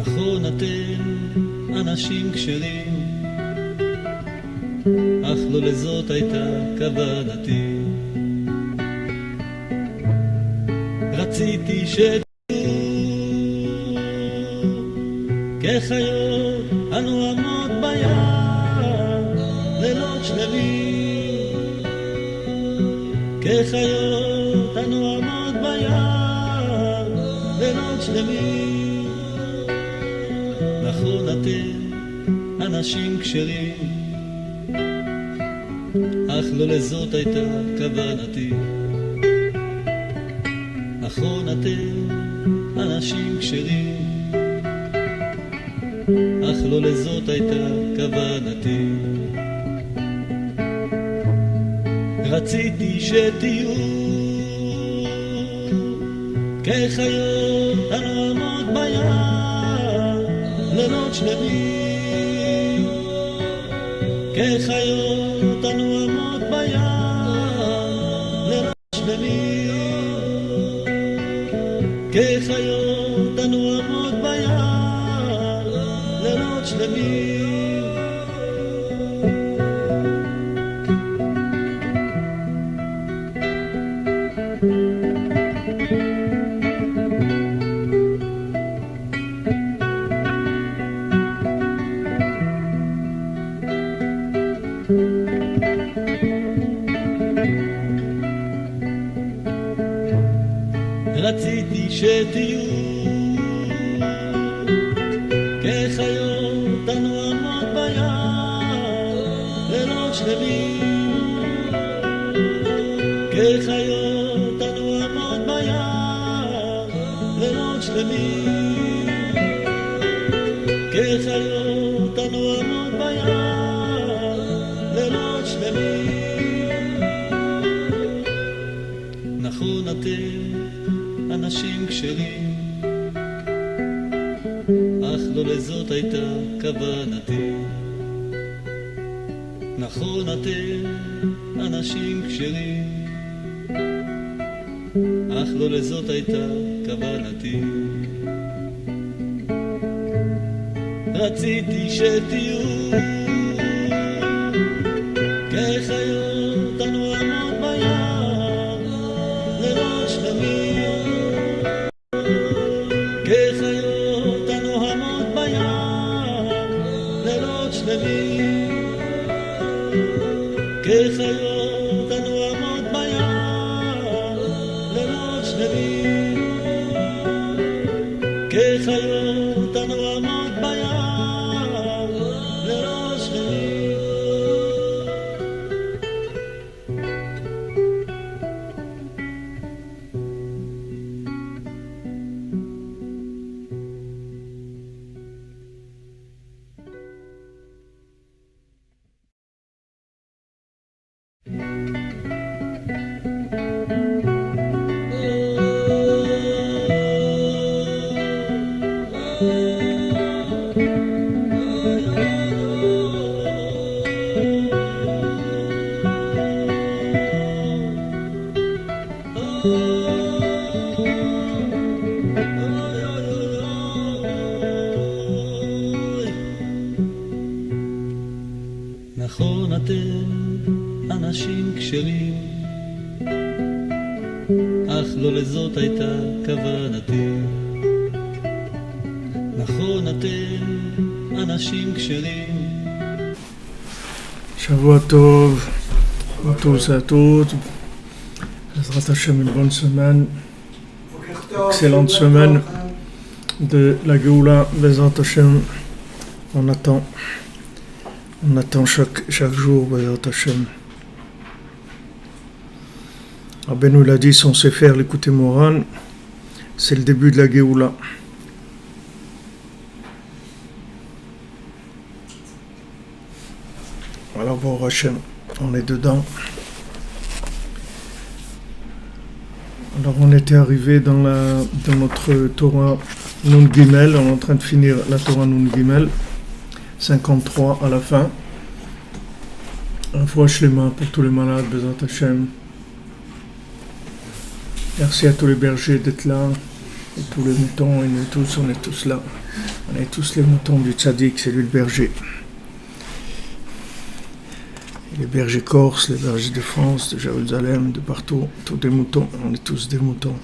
נכון אתם אנשים כשרים, אך לא לזאת הייתה כוונתי. רציתי שתהיו כחיות הנועמות בים לילות שלמים, כחיות הנועמות בים לילות שלמים. נכון אתם אנשים כשרים, אך לא לזאת הייתה כוונתי. נכון אתם אנשים כשרים, אך לא לזאת הייתה כוונתי. רציתי שתהיו כחיות הנועמות בים לילות שלמים, כחיות הנועמות בים לילות שלמים, כחיות הנועמות בים לילות שלמים. רציתי שתהיו כחיות הנועמות בים לילות שלמים, כחיות הנועמות בים לילות שלמים, כחיות הנועמות בים לילות שלמים. נכון אתם אנשים כשרים, אך לא לזאת הייתה כוונתי. נכון אתם אנשים כשרים, אך לא לזאת הייתה כוונתי. רציתי שתהיו כחיות הנועמות בים לילות שלמים, כחיות הנועמות בים לילות שלמים, כחיות הנועמות בים לילות שלמים, כחיות הנועמות בים לילות שלמים. נכון אתם אנשים כשרים, אך לא לזאת הייתה כוונתי. נכון אתם אנשים כשרים. Shavua Tov à tous et à toutes. Bezrat Hashem, une bonne semaine, excellente semaine de la Géoula. Bezrat Hashem, on attend chaque jour, Bezrat Hashem. Rabbeinu l'a dit, son Sefer, l'écouter Moran, c'est le début de la Géoula. Alors bon, Hachem, on est dedans. Alors on était arrivé dans notre Torah Nun Gimel, on est en train de finir la Torah Nun Gimel, 53 à la fin. Un fois shlema pour tous les malades, Bezrat Hashem. Merci à tous les bergers d'être là, et tous les moutons, et nous tous, on est tous là. On est tous les moutons du tzaddik, c'est lui le berger. Les bergers corses, les bergers de France, de Jérusalem, de partout, tous des moutons, on est tous des moutons.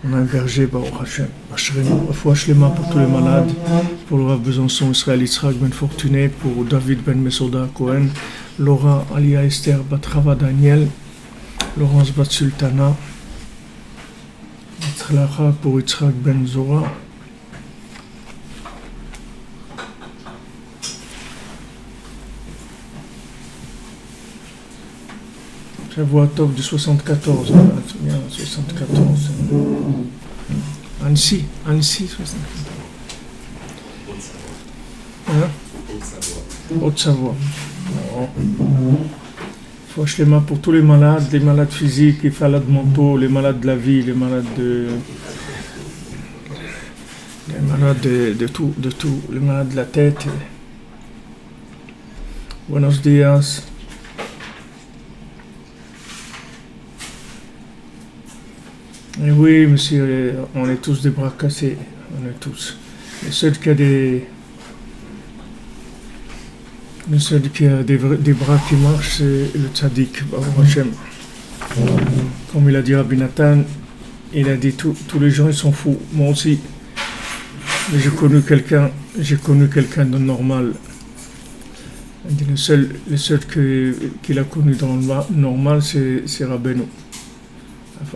On a un berger, Baruch Hashem. Refoua Shlema pour tous les malades, pour le Rav Besançon, Israël Yitzhak Ben Fortuné, pour David Ben Mesoda Cohen, Laura Alia Esther Batrava Daniel, Laurence Bat Sultana, Yitzhak pour Yitzhak Ben Zora. J'avoue à top de 74, bien 74. Annecy, 74. Hein? Haute-Savoie. Faut acheter les mains pour tous les malades physiques, les malades mentaux, les malades de la vie, les malades de tout, les malades de la tête. Buenos días. Et oui, monsieur, on est tous des bras cassés, on est tous. Le seul qui a des bras qui marchent, c'est le tzaddik, Baruch Hashem. Comme il a dit Rabbi Nathan, il a dit tous les gens ils sont fous, moi aussi. Mais j'ai connu quelqu'un de normal. Il dit, le seul qu'il a connu dans le normal, c'est Rabbeinu.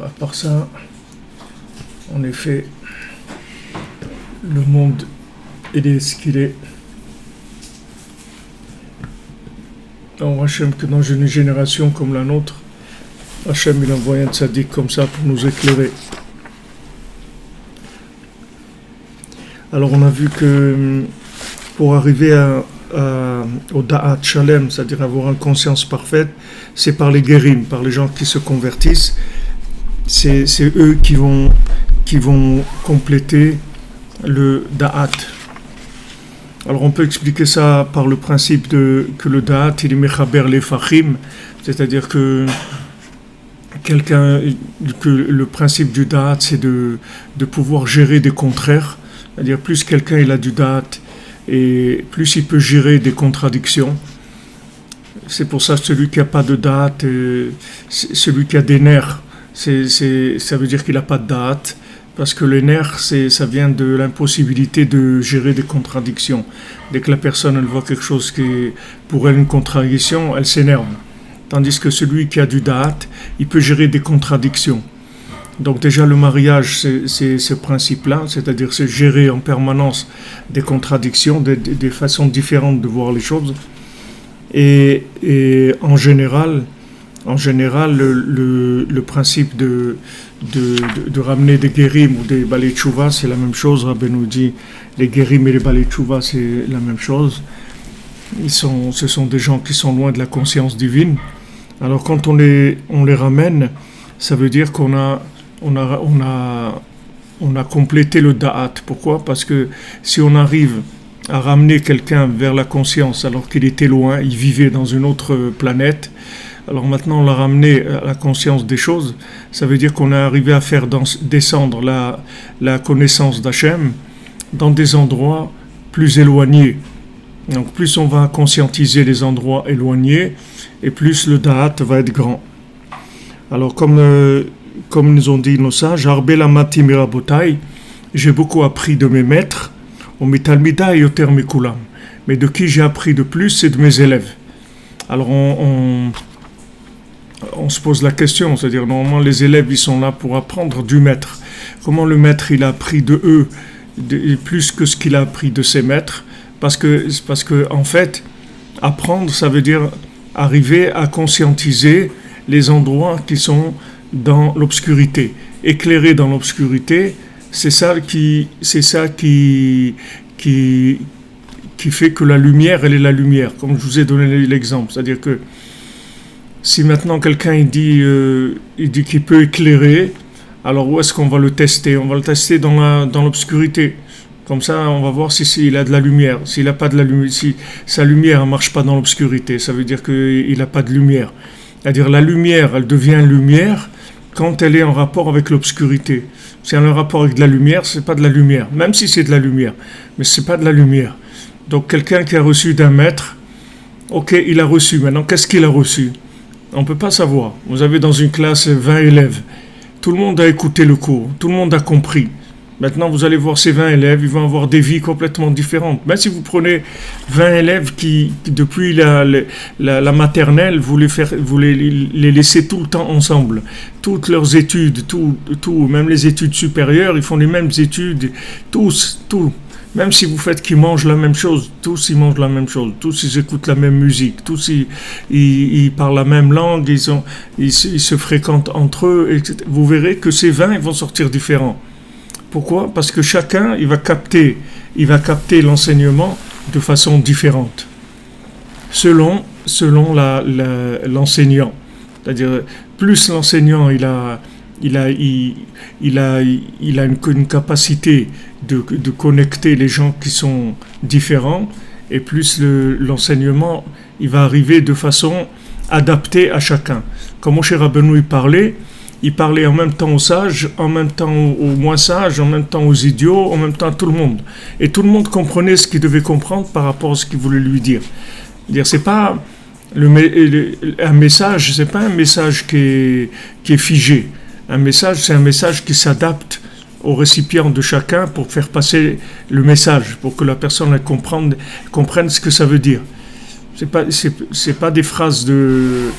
À part ça, en effet, le monde, il est ce qu'il est. Alors Hachem, que dans une génération comme la nôtre, Hachem, il envoie un tzaddik comme ça pour nous éclairer. Alors on a vu que pour arriver au Da'at Shalem, c'est-à-dire avoir une conscience parfaite, c'est par les guérim, par les gens qui se convertissent. C'est eux qui vont compléter le Da'at. Alors on peut expliquer ça par le principe que le Da'at, il est mechaber les fachim, c'est-à-dire que le principe du Da'at, c'est de pouvoir gérer des contraires, c'est-à-dire plus quelqu'un il a du Da'at et plus il peut gérer des contradictions. C'est pour ça que celui qui n'a pas de Da'at, celui qui a des nerfs, ça veut dire qu'il n'a pas de da'at, parce que les nerfs, ça vient de l'impossibilité de gérer des contradictions. Dès que la personne elle voit quelque chose qui est pour elle une contradiction, elle s'énerve. Tandis que celui qui a du da'at, il peut gérer des contradictions. Donc déjà le mariage, c'est ce principe-là, c'est-à-dire c'est gérer en permanence des contradictions, des façons différentes de voir les choses. Et en général, le principe de ramener des guérim ou des balei tchouva, c'est la même chose. Rabbi nous dit, les guérim et les balei tchouva, c'est la même chose. Ce sont des gens qui sont loin de la conscience divine. Alors quand on les ramène, ça veut dire qu'on a complété le da'at. Pourquoi ? Parce que si on arrive à ramener quelqu'un vers la conscience alors qu'il était loin, il vivait dans une autre planète, alors maintenant on l'a ramené à la conscience des choses, ça veut dire qu'on est arrivé à faire descendre la connaissance d'Hachem dans des endroits plus éloignés. Donc plus on va conscientiser les endroits éloignés, et plus le da'at va être grand. Alors comme nous ont dit nos sages, Arbel amati mirabotai, j'ai beaucoup appris de mes maîtres, au mitalmida et au termikulam. Mais de qui j'ai appris de plus, c'est de mes élèves. Alors on se pose la question, c'est-à-dire normalement les élèves ils sont là pour apprendre du maître. Comment le maître il a appris de eux plus que ce qu'il a appris de ses maîtres? Parce que en fait, apprendre ça veut dire arriver à conscientiser les endroits qui sont dans l'obscurité. Éclairer dans l'obscurité, c'est ça qui fait que la lumière, elle est la lumière, comme je vous ai donné l'exemple. C'est-à-dire que si maintenant quelqu'un il dit qu'il peut éclairer, alors où est-ce qu'on va le tester? On va le tester dans l'obscurité. Comme ça, on va voir s'il a de la lumière. S'il n'a pas de la lumière, si sa lumière ne marche pas dans l'obscurité, ça veut dire qu'il n'a pas de lumière. C'est-à-dire la lumière, elle devient lumière quand elle est en rapport avec l'obscurité. C'est un rapport avec de la lumière, c'est pas de la lumière. Même si c'est de la lumière, mais c'est pas de la lumière. Donc quelqu'un qui a reçu d'un maître, ok, il a reçu. Maintenant, qu'est-ce qu'il a reçu? On ne peut pas savoir. Vous avez dans une classe 20 élèves. Tout le monde a écouté le cours. Tout le monde a compris. Maintenant, vous allez voir ces 20 élèves, ils vont avoir des vies complètement différentes. Même si vous prenez 20 élèves qui, depuis la maternelle, vous les laissez tout le temps ensemble. Toutes leurs études, tout, même les études supérieures, ils font les mêmes études. Tous. Même si vous faites qu'ils mangent la même chose, tous ils mangent la même chose, tous ils écoutent la même musique, tous ils parlent la même langue, ils se fréquentent entre eux, etc. Vous verrez que ces 20 ils vont sortir différents. Pourquoi? Parce que chacun il va capter l'enseignement de façon différente, selon l'enseignant. C'est-à-dire, plus l'enseignant il a une capacité de connecter les gens qui sont différents, et plus l'enseignement il va arriver de façon adaptée à chacun. Comme Moshe Rabbeinu il parlait en même temps aux sages, en même temps aux moins sages, en même temps aux idiots, en même temps à tout le monde. Et tout le monde comprenait ce qu'il devait comprendre par rapport à ce qu'il voulait lui dire. C'est pas un message, c'est pas un message qui est figé. Un message, c'est un message qui s'adapte au récipient de chacun pour faire passer le message, pour que la personne comprenne ce que ça veut dire. C'est pas des phrases de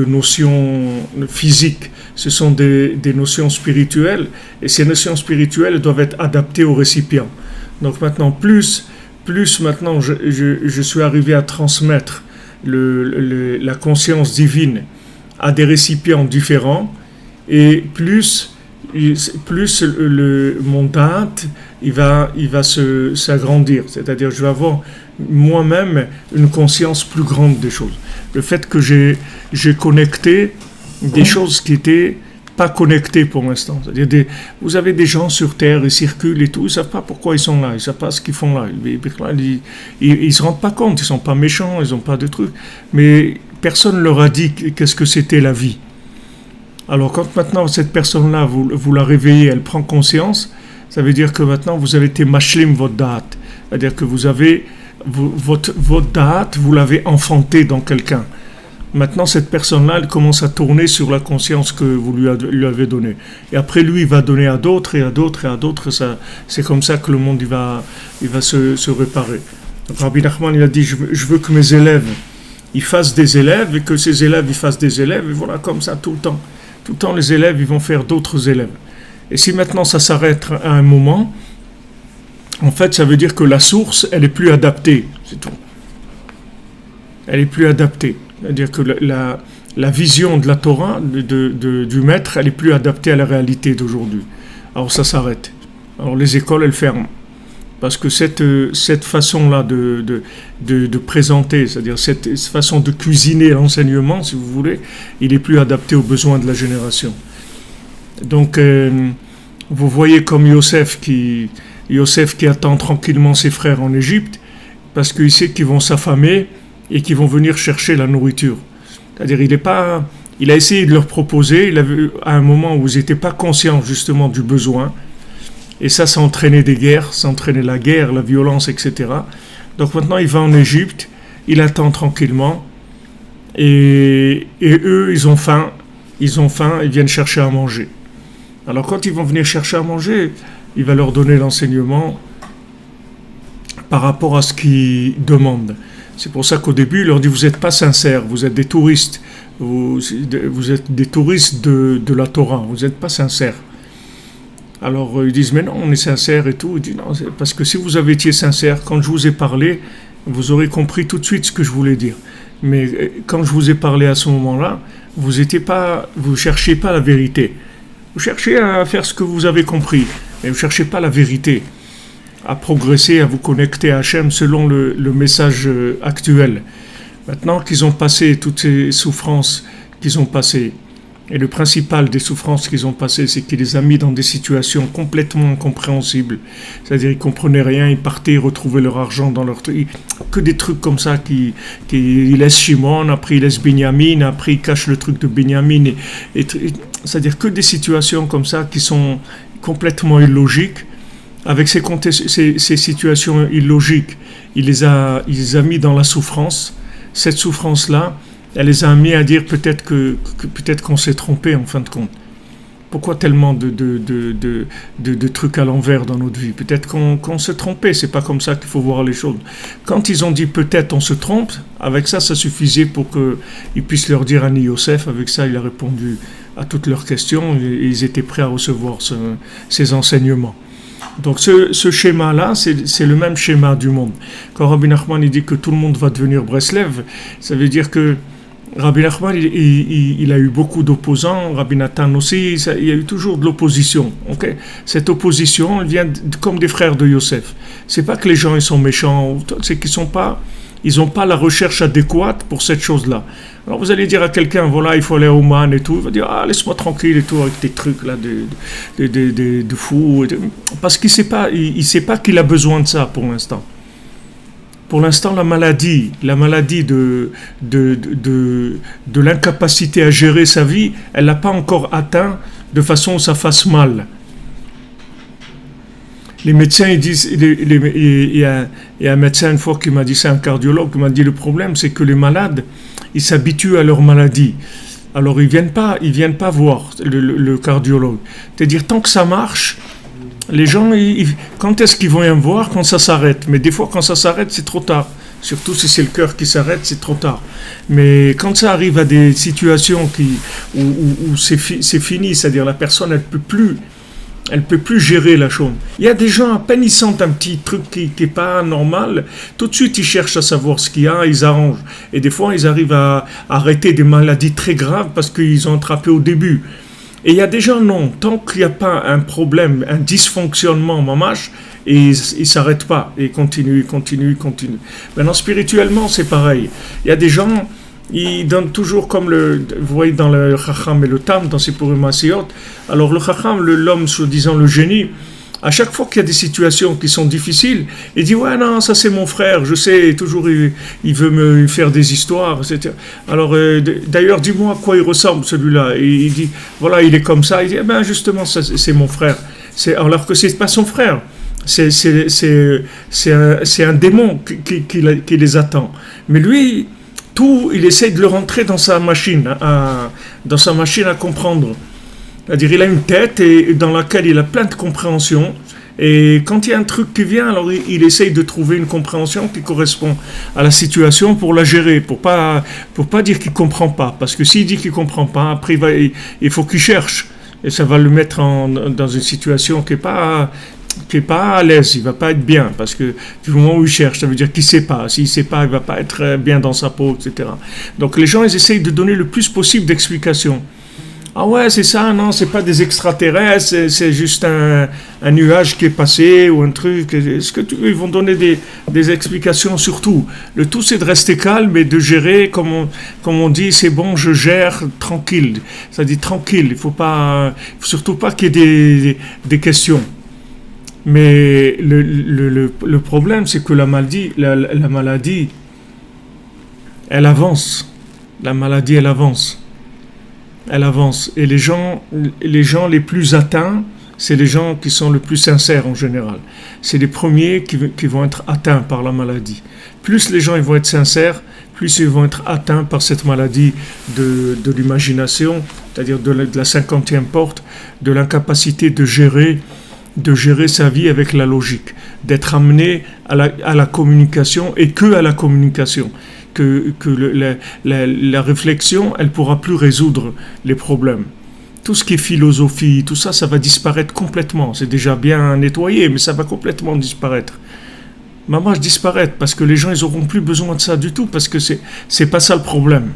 notions physiques, ce sont des notions spirituelles, et ces notions spirituelles doivent être adaptées au récipient. Donc maintenant, plus maintenant je suis arrivé à transmettre la conscience divine à des récipients différents, et plus mon date il va s'agrandir, c'est-à-dire je vais avoir moi-même une conscience plus grande des choses. Le fait que j'ai connecté des choses qui étaient pas connectées pour l'instant, c'est-à-dire vous avez des gens sur Terre, ils circulent et tout, ils savent pas pourquoi ils sont là, ils savent pas ce qu'ils font là, ils se rendent pas compte, ils sont pas méchants, ils ont pas de trucs, mais personne leur a dit qu'est-ce que c'était la vie. Alors quand maintenant cette personne-là, vous la réveillez, elle prend conscience, ça veut dire que maintenant vous avez été mashlim votre date, c'est-à-dire que vous avez votre date, vous l'avez enfanté dans quelqu'un. Maintenant cette personne-là, elle commence à tourner sur la conscience que vous lui avez donnée. Et après lui, il va donner à d'autres et à d'autres et à d'autres. C'est comme ça que le monde il va se réparer. Donc Rabbi Nachman il a dit, je veux que mes élèves ils fassent des élèves et que ces élèves ils fassent des élèves, et voilà, comme ça tout le temps. Tout le temps, les élèves, ils vont faire d'autres élèves. Et si maintenant ça s'arrête à un moment, en fait, ça veut dire que la source, elle est plus adaptée. C'est tout. Elle est plus adaptée. C'est-à-dire que la vision de la Torah, du maître, elle est plus adaptée à la réalité d'aujourd'hui. Alors ça s'arrête. Alors les écoles, elles ferment. Parce que cette façon-là de présenter, c'est-à-dire cette façon de cuisiner l'enseignement, si vous voulez, il est plus adapté aux besoins de la génération. Donc, vous voyez comme Yosef qui attend tranquillement ses frères en Égypte, parce qu'il sait qu'ils vont s'affamer et qu'ils vont venir chercher la nourriture. C'est-à-dire, il a essayé de leur proposer, il a vu à un moment où ils n'étaient pas conscients justement du besoin. Et ça entraînait des guerres, ça entraînait la guerre, la violence, etc. Donc maintenant, il va en Égypte, il attend tranquillement, et eux, ils ont faim, ils viennent chercher à manger. Alors quand ils vont venir chercher à manger, il va leur donner l'enseignement par rapport à ce qu'ils demandent. C'est pour ça qu'au début, il leur dit, vous n'êtes pas sincères, vous êtes des touristes, vous êtes des touristes de la Torah, vous n'êtes pas sincères. Alors ils disent, mais non, on est sincères et tout. Il dit, non, c'est parce que si vous avez été sincères, quand je vous ai parlé, vous aurez compris tout de suite ce que je voulais dire. Mais quand je vous ai parlé à ce moment-là, vous cherchiez pas la vérité. Vous cherchez à faire ce que vous avez compris, mais vous cherchez pas la vérité, à progresser, à vous connecter à Hachem selon le message actuel. Maintenant qu'ils ont passé toutes ces souffrances qu'ils ont passées, Et le principal des souffrances qu'ils ont passées, c'est qu'il les a mis dans des situations complètement incompréhensibles. C'est-à-dire, ils comprenaient rien, ils partaient, ils retrouvaient leur argent dans leur truc. Que des trucs comme ça ils laissent Shimon, après ils laissent Binyamin, après ils cachent le truc de Binyamin. C'est-à-dire que des situations comme ça qui sont complètement illogiques. Avec ces situations illogiques, il les a mis dans la souffrance. Cette souffrance-là, elle les a mis à dire peut-être qu'on s'est trompé en fin de compte. Pourquoi tellement de trucs à l'envers dans notre vie? Peut-être qu'on s'est trompé, c'est pas comme ça qu'il faut voir les choses. Quand ils ont dit peut-être on se trompe, avec ça suffisait pour qu'ils puissent leur dire Ani Yosef. Avec ça, il a répondu à toutes leurs questions et ils étaient prêts à recevoir ces enseignements. Donc ce schéma-là, c'est le même schéma du monde. Quand Rabbi Nachman il dit que tout le monde va devenir Breslev, ça veut dire que Rabbi Nachman il a eu beaucoup d'opposants, Rabbi Nathan aussi, il y a eu toujours de l'opposition. Okay? Cette opposition elle vient comme des frères de Yosef. C'est pas que les gens ils sont méchants, c'est qu'ils n'ont pas la recherche adéquate pour cette chose-là. Alors vous allez dire à quelqu'un, voilà, il faut aller au man et tout, il va dire, laisse-moi tranquille et tout, avec tes trucs là de fou. Parce qu'il ne sait pas qu'il a besoin de ça pour l'instant. Pour l'instant, la maladie de l'incapacité à gérer sa vie, elle l'a pas encore atteint de façon où ça fasse mal. Les médecins, ils disent, il y a un médecin une fois qui m'a dit, c'est un cardiologue, qui m'a dit le problème, c'est que les malades, ils s'habituent à leur maladie. Alors ils viennent pas voir le cardiologue. C'est-à-dire tant que ça marche, les gens, quand est-ce qu'ils vont y en voir? Quand ça s'arrête. Mais des fois, quand ça s'arrête, c'est trop tard. Surtout si c'est le cœur qui s'arrête, c'est trop tard. Mais quand ça arrive à des situations où c'est fini, c'est-à-dire la personne, elle peut plus gérer la chose. Il y a des gens, à peine ils sentent un petit truc qui est pas normal, tout de suite ils cherchent à savoir ce qu'il y a, ils arrangent. Et des fois, ils arrivent à arrêter des maladies très graves parce qu'ils ont attrapé au début. Et il y a des gens, non, tant qu'il n'y a pas un problème, un dysfonctionnement, mamache, et ils ne s'arrêtent pas, et ils continuent. Maintenant, spirituellement, c'est pareil. Il y a des gens, ils donnent toujours comme vous voyez dans le Chacham et le Tam, dans ces Purim Asiyot. Alors le Chacham, l'homme, soi-disant le génie, à chaque fois qu'il y a des situations qui sont difficiles, il dit ouais non ça c'est mon frère, je sais, toujours il veut me faire des histoires, etc. Alors d'ailleurs dis-moi à quoi il ressemble celui-là. Et il dit voilà il est comme ça. Il dit justement ça, c'est mon frère. Alors que c'est pas son frère. C'est un démon qui les attend. Mais lui il essaie de le rentrer dans sa machine à comprendre. C'est-à-dire il a une tête dans laquelle il a plein de compréhension, et quand il y a un truc qui vient, alors il essaye de trouver une compréhension qui correspond à la situation pour la gérer, pour pas dire qu'il comprend pas, parce que s'il dit qu'il comprend pas, après il faut qu'il cherche, et ça va le mettre dans une situation qui est pas à l'aise, il va pas être bien, parce que du moment où il cherche, ça veut dire qu'il sait pas. S'il sait pas, il va pas être bien dans sa peau, etc. Donc les gens, ils essayent de donner le plus possible d'explications. Ah ouais, c'est ça, non, c'est pas des extraterrestres, c'est juste un nuage qui est passé ou un truc. Est-ce que ils vont donner des explications sur tout? Le tout, c'est de rester calme et de gérer, comme on dit, c'est bon, je gère tranquille. Ça dit tranquille, il faut surtout pas qu'il y ait des questions. Mais le problème, c'est que la maladie, elle avance. La maladie, elle avance. Et les gens les plus atteints, c'est les gens qui sont le plus sincères en général. C'est les premiers qui vont être atteints par la maladie. Plus les gens ils vont être sincères, plus ils vont être atteints par cette maladie de l'imagination, c'est-à-dire de la 50e porte, de l'incapacité de gérer sa vie avec la logique, d'être amené à la communication et que à la communication. Que la réflexion, elle pourra plus résoudre les problèmes. Tout ce qui est philosophie, tout ça, ça va disparaître complètement. C'est déjà bien nettoyé, mais ça va complètement disparaître. Maman, disparaître, parce que les gens, ils auront plus besoin de ça du tout, parce que c'est pas ça le problème.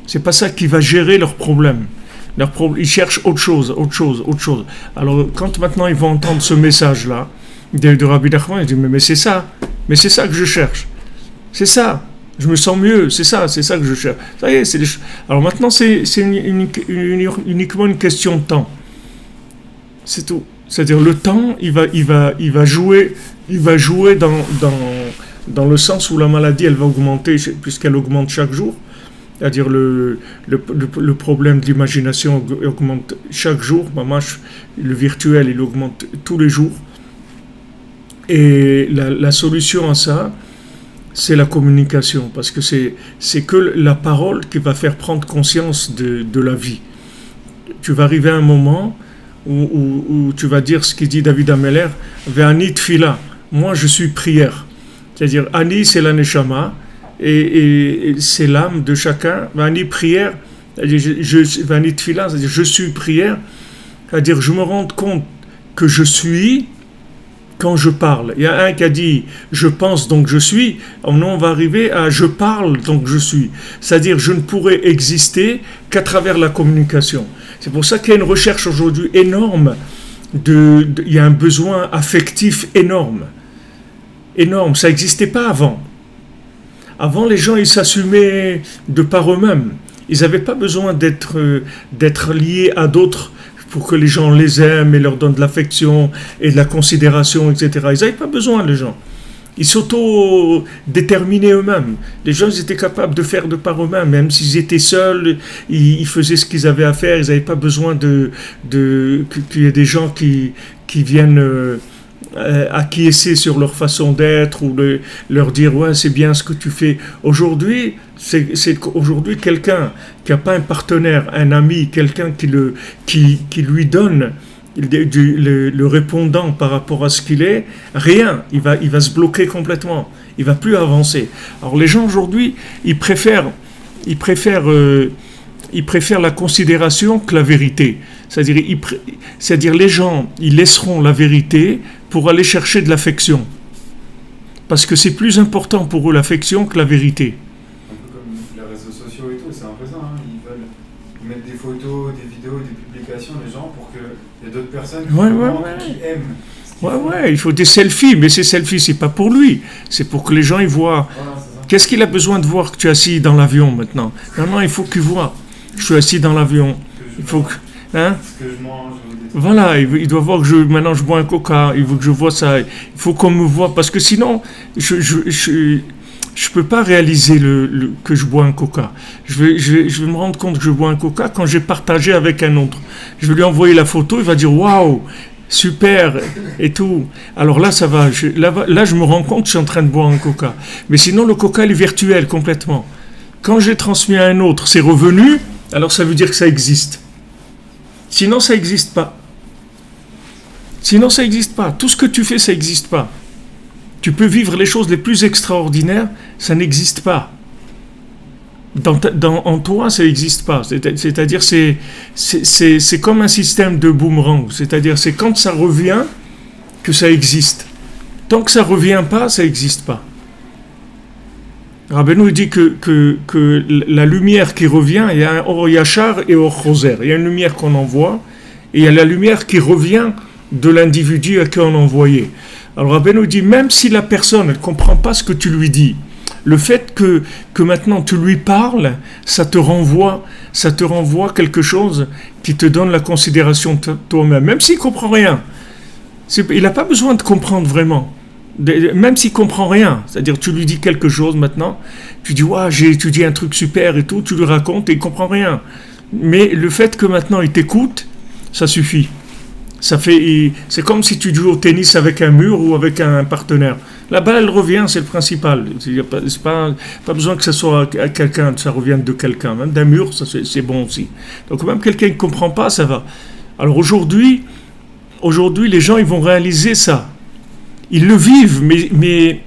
C'est pas ça qui va gérer leurs problèmes. Ils cherchent autre chose. Alors, quand maintenant ils vont entendre ce message-là de Rabbi Nachman, ils disent mais c'est ça que je cherche. C'est ça. Je me sens mieux, c'est ça que je cherche. Ça y est, alors maintenant, c'est uniquement une question de temps. C'est tout. C'est-à-dire le temps, il va jouer dans le sens où la maladie, elle va augmenter, puisqu'elle augmente chaque jour. C'est-à-dire le problème de l'imagination augmente chaque jour. Le virtuel, il augmente tous les jours. Et la solution à ça, c'est la communication, parce que c'est que la parole qui va faire prendre conscience de la vie. Tu vas arriver à un moment où tu vas dire ce qu'il dit David Ameller, Ve'ani tfila, moi je suis prière. C'est-à-dire, Ani c'est la neshama, et c'est l'âme de chacun. Ve'ani prière, Ve'ani tfila, c'est-à-dire je suis prière, c'est-à-dire je me rends compte que je suis quand je parle. Il y a un qui a dit je pense donc je suis. Nous on va arriver à je parle donc je suis. C'est-à-dire je ne pourrais exister qu'à travers la communication. C'est pour ça qu'il y a une recherche aujourd'hui énorme. Il y a un besoin affectif énorme. Énorme. Ça n'existait pas avant. Avant les gens ils s'assumaient de par eux-mêmes. Ils n'avaient pas besoin d'être liés à d'autres pour que les gens les aiment et leur donnent de l'affection et de la considération, etc. Ils n'avaient pas besoin, les gens. Ils s'auto-déterminaient eux-mêmes. Les gens, ils étaient capables de faire de par eux-mêmes. Même s'ils étaient seuls, ils faisaient ce qu'ils avaient à faire. Ils n'avaient pas besoin qu'il y ait des gens qui viennent acquiescer sur leur façon d'être ou leur dire « ouais, c'est bien ce que tu fais ». Aujourd'hui, aujourd'hui quelqu'un qui n'a pas un partenaire, un ami, quelqu'un qui lui donne le répondant par rapport à ce qu'il est, rien, il va se bloquer complètement, il va plus avancer. Alors les gens aujourd'hui, ils préfèrent la considération que la vérité. C'est-à-dire les gens, ils laisseront la vérité pour aller chercher de l'affection. Parce que c'est plus important pour eux l'affection que la vérité. Un peu comme les réseaux sociaux et tout, c'est un peu ça. Hein. Ils veulent mettre des photos, des vidéos, des publications des gens pour qu'il y ait d'autres personnes qui aiment. Ouais, il faut des selfies, mais ces selfies, c'est pas pour lui. C'est pour que les gens ils voient. Voilà, qu'est-ce qu'il a besoin de voir que tu es assis dans l'avion maintenant ? Non, il faut qu'il voit. Je suis assis dans l'avion. Il faut que... Hein ? Ce que je mange. Voilà, il doit voir que maintenant je bois un coca, il veut que je vois ça, il faut qu'on me voit, parce que sinon, je peux pas réaliser que je bois un coca. Je vais me rendre compte que je bois un coca quand j'ai partagé avec un autre. Je vais lui envoyer la photo, il va dire « Waouh, super !» et tout. Alors là, ça va. Là, je me rends compte que je suis en train de boire un coca. Mais sinon, le coca, il est virtuel complètement. Quand j'ai transmis à un autre, c'est revenu, alors ça veut dire que ça existe. Sinon, ça n'existe pas. Tout ce que tu fais, ça n'existe pas. Tu peux vivre les choses les plus extraordinaires, ça n'existe pas. En toi, ça n'existe pas. C'est-à-dire, c'est comme un système de boomerang. C'est-à-dire, c'est quand ça revient que ça existe. Tant que ça ne revient pas, ça n'existe pas. Rabbeinu dit que la lumière qui revient, il y a un Or Yachar et Or Choser. Il y a une lumière qu'on envoie et il y a la lumière qui revient de l'individu à qui on envoyé. Alors Rabbeinu dit, même si la personne ne comprend pas ce que tu lui dis, le fait que maintenant tu lui parles, ça te renvoie quelque chose qui te donne la considération de toi-même, même s'il ne comprend rien. Il n'a pas besoin de comprendre vraiment. Même s'il ne comprend rien, c'est-à-dire tu lui dis quelque chose maintenant, tu dis j'ai étudié un truc super et tout, tu lui racontes et il ne comprend rien. Mais le fait que maintenant il t'écoute, ça suffit. C'est comme si tu joues au tennis avec un mur ou avec un partenaire. La balle elle revient, c'est le principal. C'est pas besoin que ça soit à quelqu'un, ça revienne de quelqu'un. Même d'un mur, ça c'est bon aussi. Donc même quelqu'un qui ne comprend pas, ça va. Alors aujourd'hui, les gens ils vont réaliser ça. Ils le vivent, mais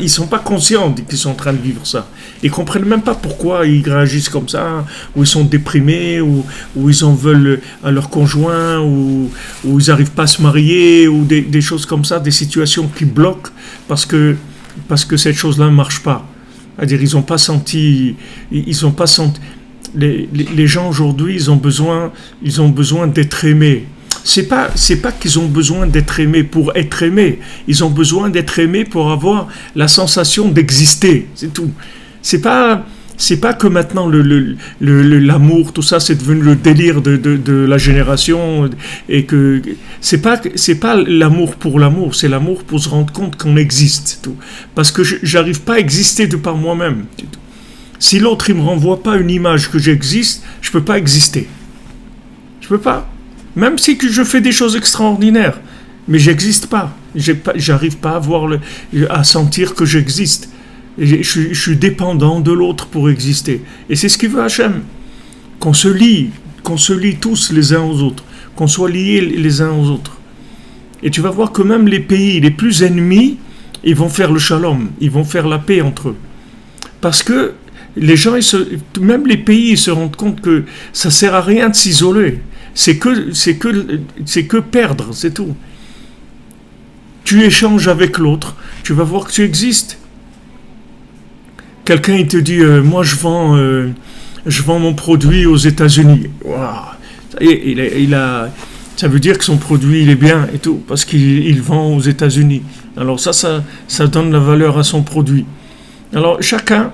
ils sont pas conscients qu'ils sont en train de vivre ça. Ils comprennent même pas pourquoi ils réagissent comme ça, ou ils sont déprimés, ou ils en veulent à leur conjoint, ou ils n'arrivent pas à se marier, ou des choses comme ça, des situations qui bloquent parce que cette chose-là ne marche pas. C'est-à-dire ils n'ont pas senti. Les gens aujourd'hui, ils ont besoin d'être aimés. c'est pas qu'ils ont besoin d'être aimés pour être aimés. Ils ont besoin d'être aimés pour avoir la sensation d'exister. C'est tout. C'est pas que maintenant l'amour, tout ça, c'est devenu le délire de la génération et que c'est pas l'amour pour l'amour, c'est l'amour pour se rendre compte qu'on existe, c'est tout. Parce que j'arrive pas à exister de par moi-même. C'est tout. Si l'autre il me renvoie pas une image que j'existe, je peux pas exister. Je peux pas. Même si que je fais des choses extraordinaires, mais j'existe pas. J'arrive pas à sentir que j'existe. Je suis dépendant de l'autre pour exister. Et c'est ce qu'il veut Hachem. Qu'on se lie tous les uns aux autres. Qu'on soit liés les uns aux autres. Et tu vas voir que même les pays les plus ennemis, ils vont faire le shalom. Ils vont faire la paix entre eux. Parce que les gens, même les pays, ils se rendent compte que ça sert à rien de s'isoler. C'est que perdre, c'est tout. Tu échanges avec l'autre, tu vas voir que tu existes. Quelqu'un il te dit moi je vends mon produit aux États-Unis. Wow. Ça veut dire que son produit il est bien et tout parce qu'il vend aux États-Unis. Alors ça donne la valeur à son produit. Alors chacun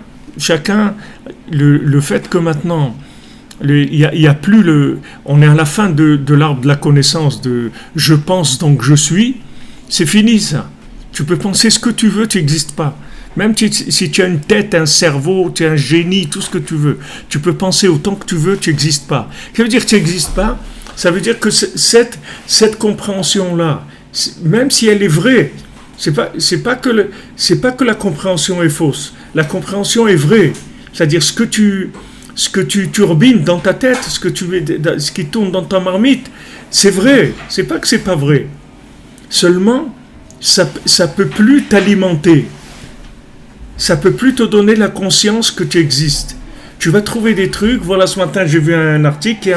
le fait que maintenant il y a plus on est à la fin de l'arbre de la connaissance de je pense donc je suis, c'est fini ça. Tu peux penser ce que tu veux, tu n'existes pas. Même si tu as une tête, un cerveau, tu es un génie, tout ce que tu veux, tu peux penser autant que tu veux, tu n'existes pas. Ça veut dire que tu n'existes pas, ça veut dire que cette compréhension-là, même si elle est vraie, c'est pas que la compréhension est fausse. La compréhension est vraie. C'est-à-dire ce que tu turbines dans ta tête, ce qui tourne dans ta marmite, c'est vrai. C'est pas que c'est pas vrai. Seulement, ça peut plus t'alimenter. Ça peut plus te donner la conscience que tu existes. Tu vas trouver des trucs. Voilà, ce matin, j'ai vu un article,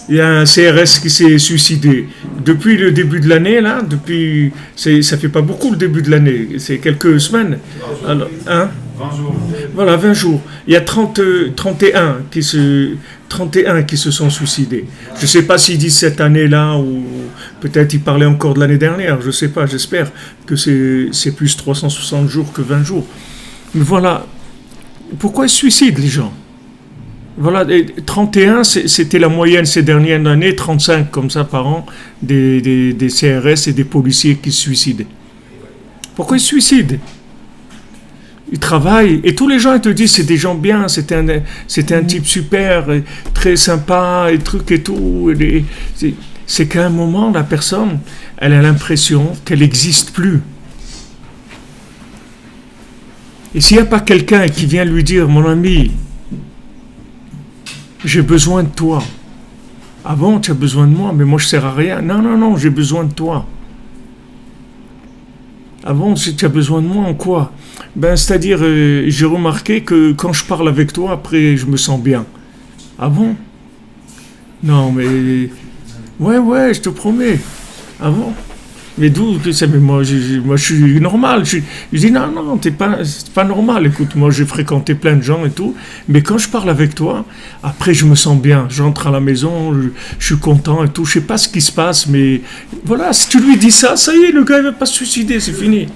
il y a un CRS qui s'est suicidé. Depuis le début de l'année, là, ça fait pas beaucoup le début de l'année, c'est quelques semaines. Alors, 20 jours. Voilà, 20 jours. Il y a 31 qui se sont suicidés. Je ne sais pas s'ils disent cette année-là ou peut-être ils parlaient encore de l'année dernière. Je ne sais pas, j'espère que c'est plus 360 jours que 20 jours. Mais voilà, pourquoi ils se suicident les gens ? Voilà, 31, c'était la moyenne ces dernières années, 35 comme ça par an, des CRS et des policiers qui se suicident. Pourquoi ils se suicident ? Ils travaillent et tous les gens ils te disent c'est des gens bien, c'était un type super, très sympa et truc et tout. C'est qu'à un moment la personne, elle a l'impression qu'elle n'existe plus. Et s'il n'y a pas quelqu'un qui vient lui dire mon ami, j'ai besoin de toi. Ah bon, tu as besoin de moi, mais moi je ne sers à rien. Non, j'ai besoin de toi. Ah bon, si tu as besoin de moi en quoi ? C'est-à-dire, j'ai remarqué que quand je parle avec toi, après, je me sens bien. Ah bon ? Non, mais... Ouais, je te promets. Ah bon ? Mais d'où ça ? Mais moi, je suis normal. Je dis, non, c'est pas normal. Écoute, moi, j'ai fréquenté plein de gens et tout. Mais quand je parle avec toi, après, je me sens bien. J'entre à la maison, je suis content et tout. Je sais pas ce qui se passe, mais voilà, si tu lui dis ça y est, le gars, il va pas se suicider. C'est fini.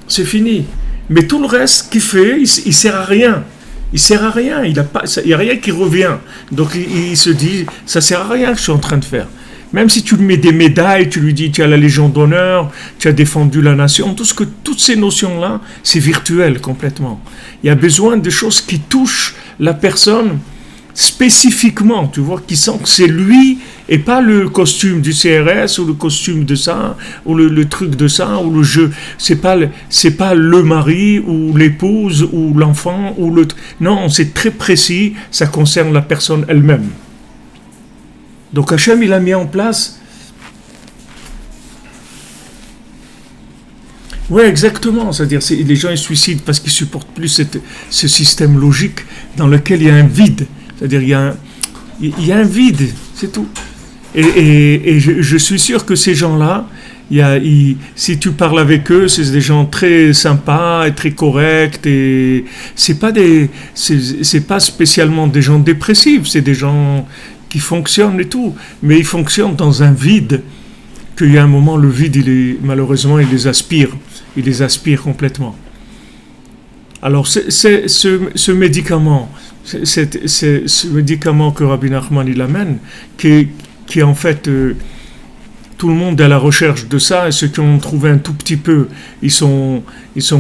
C'est fini. Mais tout le reste qu'il fait, il sert à rien. Il sert à rien. Il y a rien qui revient. Donc, il se dit, ça sert à rien que je suis en train de faire. Même si tu lui mets des médailles, tu lui dis tu as la Légion d'honneur, tu as défendu la nation, toutes ces notions-là, c'est virtuel complètement. Il y a besoin de choses qui touchent la personne spécifiquement, tu vois, qui sent que c'est lui et pas le costume du CRS ou le costume de ça ou le truc de ça ou le jeu. C'est pas le mari ou l'épouse ou l'enfant ou non, c'est très précis, ça concerne la personne elle-même. Donc Hachem, il a mis en place... Oui, exactement. C'est-à-dire, les gens ils se suicident parce qu'ils ne supportent plus ce système logique dans lequel il y a un vide. C'est-à-dire, il y a un vide, c'est tout. Et je suis sûr que ces gens-là, si tu parles avec eux, c'est des gens très sympas et très corrects. Et c'est pas spécialement des gens dépressifs, c'est des gens qui fonctionnent et tout, mais ils fonctionnent dans un vide, qu'il y a un moment, le vide, malheureusement, il les aspire complètement. Alors, ce médicament, ce médicament que Rabbi Nachman il amène, qui en fait, tout le monde est à la recherche de ça, et ceux qui ont trouvé un tout petit peu, ils sont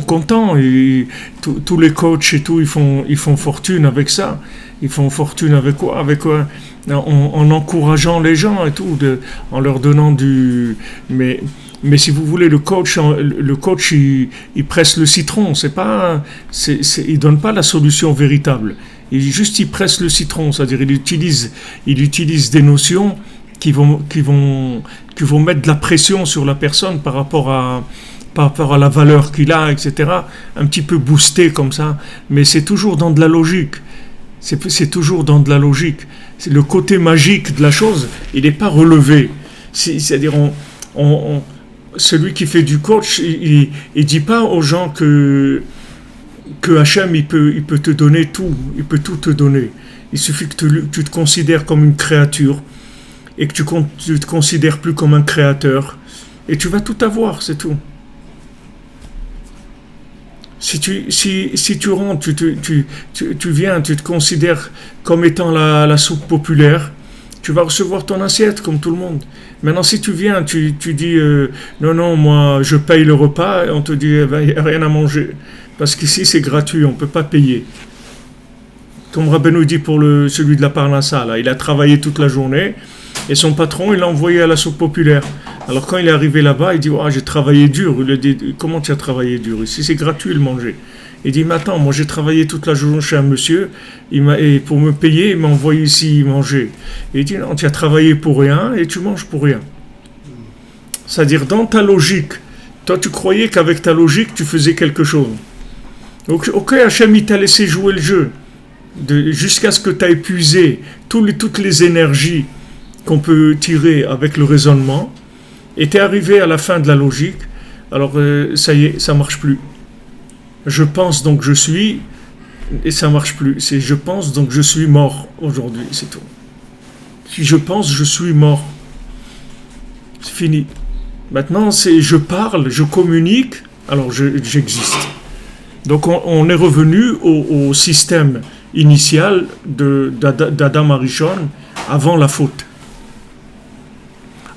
contents, et tous les coachs et tout, ils font fortune avec ça. Ils font fortune avec quoi? En encourageant les gens et tout, en leur donnant du... Mais si vous voulez, le coach il presse le citron, il donne pas la solution véritable. Il presse le citron, c'est-à-dire il utilise des notions qui vont mettre de la pression sur la personne par rapport à la valeur qu'il a, etc. Un petit peu boosté comme ça, mais c'est toujours dans de la logique. C'est toujours dans de la logique. C'est le côté magique de la chose, il n'est pas relevé. C'est-à-dire, celui qui fait du coach, il dit pas aux gens que Hachem, il peut te donner tout, il peut tout te donner. Il suffit que tu te considères comme une créature et que tu te considères plus comme un créateur, et tu vas tout avoir, c'est tout. Si tu rentres, tu viens, tu te considères comme étant la soupe populaire, tu vas recevoir ton assiette comme tout le monde. Maintenant, si tu viens, tu dis non, moi je paye le repas, et on te dit il n'y a rien à manger. Parce qu'ici c'est gratuit, on ne peut pas payer. Comme Rabbeinu dit pour celui de la Parnassa, là, il a travaillé toute la journée, et son patron, il l'a envoyé à la soupe populaire. Alors quand il est arrivé là-bas, il dit j'ai travaillé dur. Il lui dit comment tu as travaillé dur? Ici c'est gratuit le manger. Il dit mais attends, moi j'ai travaillé toute la journée chez un monsieur, et pour me payer, il m'a envoyé ici manger. Et il dit non, tu as travaillé pour rien et tu manges pour rien. C'est-à-dire dans ta logique, toi tu croyais qu'avec ta logique tu faisais quelque chose. Ok, Hachem il t'a laissé jouer le jeu jusqu'à ce que tu as épuisé toutes les énergies qu'on peut tirer avec le raisonnement, et tu es arrivé à la fin de la logique, alors ça y est, ça marche plus. Je pense donc je suis, et ça marche plus. C'est je pense donc je suis mort aujourd'hui, c'est tout. Si je pense, je suis mort. C'est fini. Maintenant, c'est je parle, je communique, alors j'existe. Donc on est revenu au système initial d'Adam Arishon avant la faute.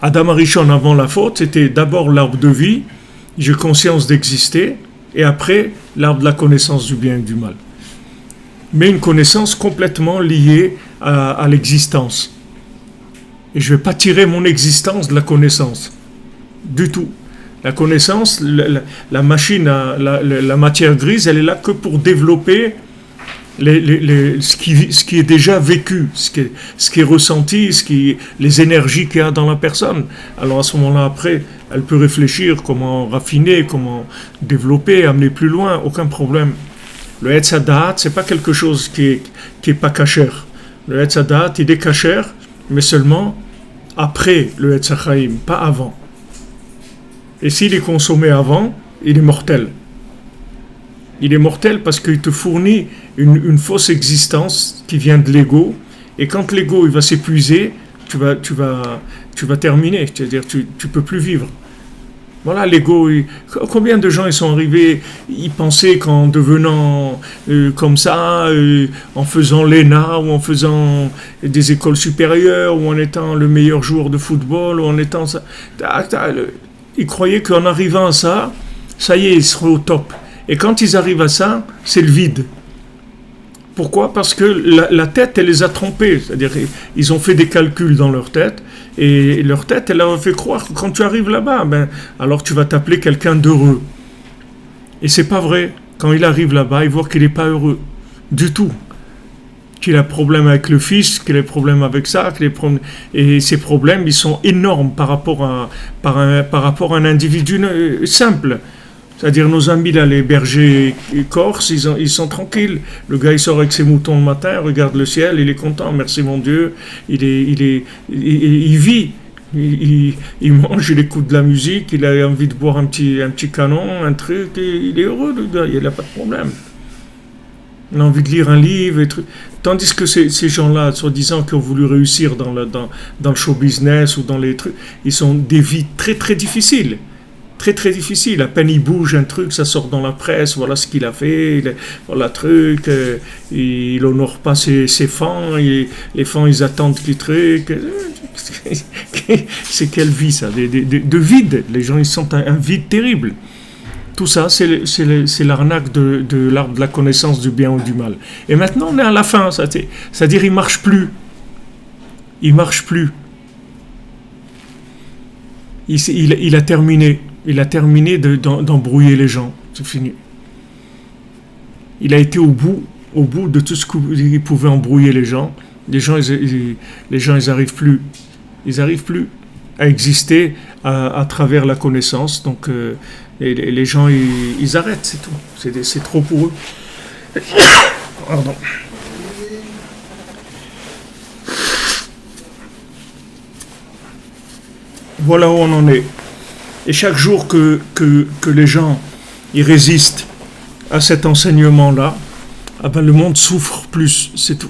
Adam Arishon avant la faute, c'était d'abord l'arbre de vie, j'ai conscience d'exister, et après l'arbre de la connaissance du bien et du mal. Mais une connaissance complètement liée à l'existence. Et je ne vais pas tirer mon existence de la connaissance, du tout. La connaissance, la machine, la matière grise, elle est là que pour développer ce qui est déjà vécu, ce qui est ressenti, les énergies qu'il y a dans la personne. Alors à ce moment-là, après, elle peut réfléchir comment raffiner, comment développer, amener plus loin, aucun problème. Le Etz Hadat, c'est pas quelque chose qui est pas kasher. Le Etz Hadat, il est kasher, mais seulement après le Etz HaChaim, pas avant. Et s'il est consommé avant, il est mortel. Il est mortel parce qu'il te fournit une fausse existence qui vient de l'ego. Et quand l'ego il va s'épuiser, tu vas terminer. C'est-à-dire tu peux plus vivre. Voilà, l'ego. Combien de gens ils sont arrivés, ils pensaient qu'en devenant comme ça, en faisant l'ENA ou en faisant des écoles supérieures ou en étant le meilleur joueur de football ou en étant ça, ils croyaient qu'en arrivant à ça, ça y est, ils seraient au top. Et quand ils arrivent à ça, c'est le vide. Pourquoi? Parce que la tête, elle les a trompés. C'est-à-dire, ils ont fait des calculs dans leur tête, et leur tête, elle leur a fait croire que quand tu arrives là-bas, alors tu vas t'appeler quelqu'un d'heureux. Et c'est pas vrai. Quand il arrive là-bas, il voit qu'il n'est pas heureux. Du tout. Qu'il a problème avec le fils, qu'il a problème avec ça, et ces problèmes, ils sont énormes par rapport à un individu simple. C'est-à-dire nos amis là, les bergers corses, ils sont tranquilles. Le gars il sort avec ses moutons le matin, regarde le ciel, il est content, merci mon Dieu. Il vit, il mange, il écoute de la musique, il a envie de boire un petit canon, un truc, et il est heureux le gars, il n'a pas de problème. On a envie de lire un livre et trucs. Tandis que ces gens-là, soi-disant, qui ont voulu réussir dans le show business ou dans les trucs, ils ont des vies très très difficiles. Très très difficiles. À peine il bouge un truc, ça sort dans la presse, voilà ce qu'il a fait, voilà le truc, il honore pas ses fans, les fans ils attendent qu'il truc. C'est quelle vie ça, de vide. Les gens ils sentent un vide terrible. Tout ça, c'est l'arnaque de l'arbre de la connaissance du bien ou du mal. Et maintenant, on est à la fin, c'est-à-dire il marche plus. Il marche plus. Il a terminé. Il a terminé d'embrouiller les gens. C'est fini. Il a été au bout de tout ce qu'il pouvait embrouiller les gens. Les gens, ils arrivent plus. Ils n'arrivent plus à exister à travers la connaissance. Donc, les gens, ils arrêtent, c'est tout. C'est trop pour eux. Pardon. Voilà où on en est. Et chaque jour que les gens ils résistent à cet enseignement-là, ah ben le monde souffre plus, c'est tout.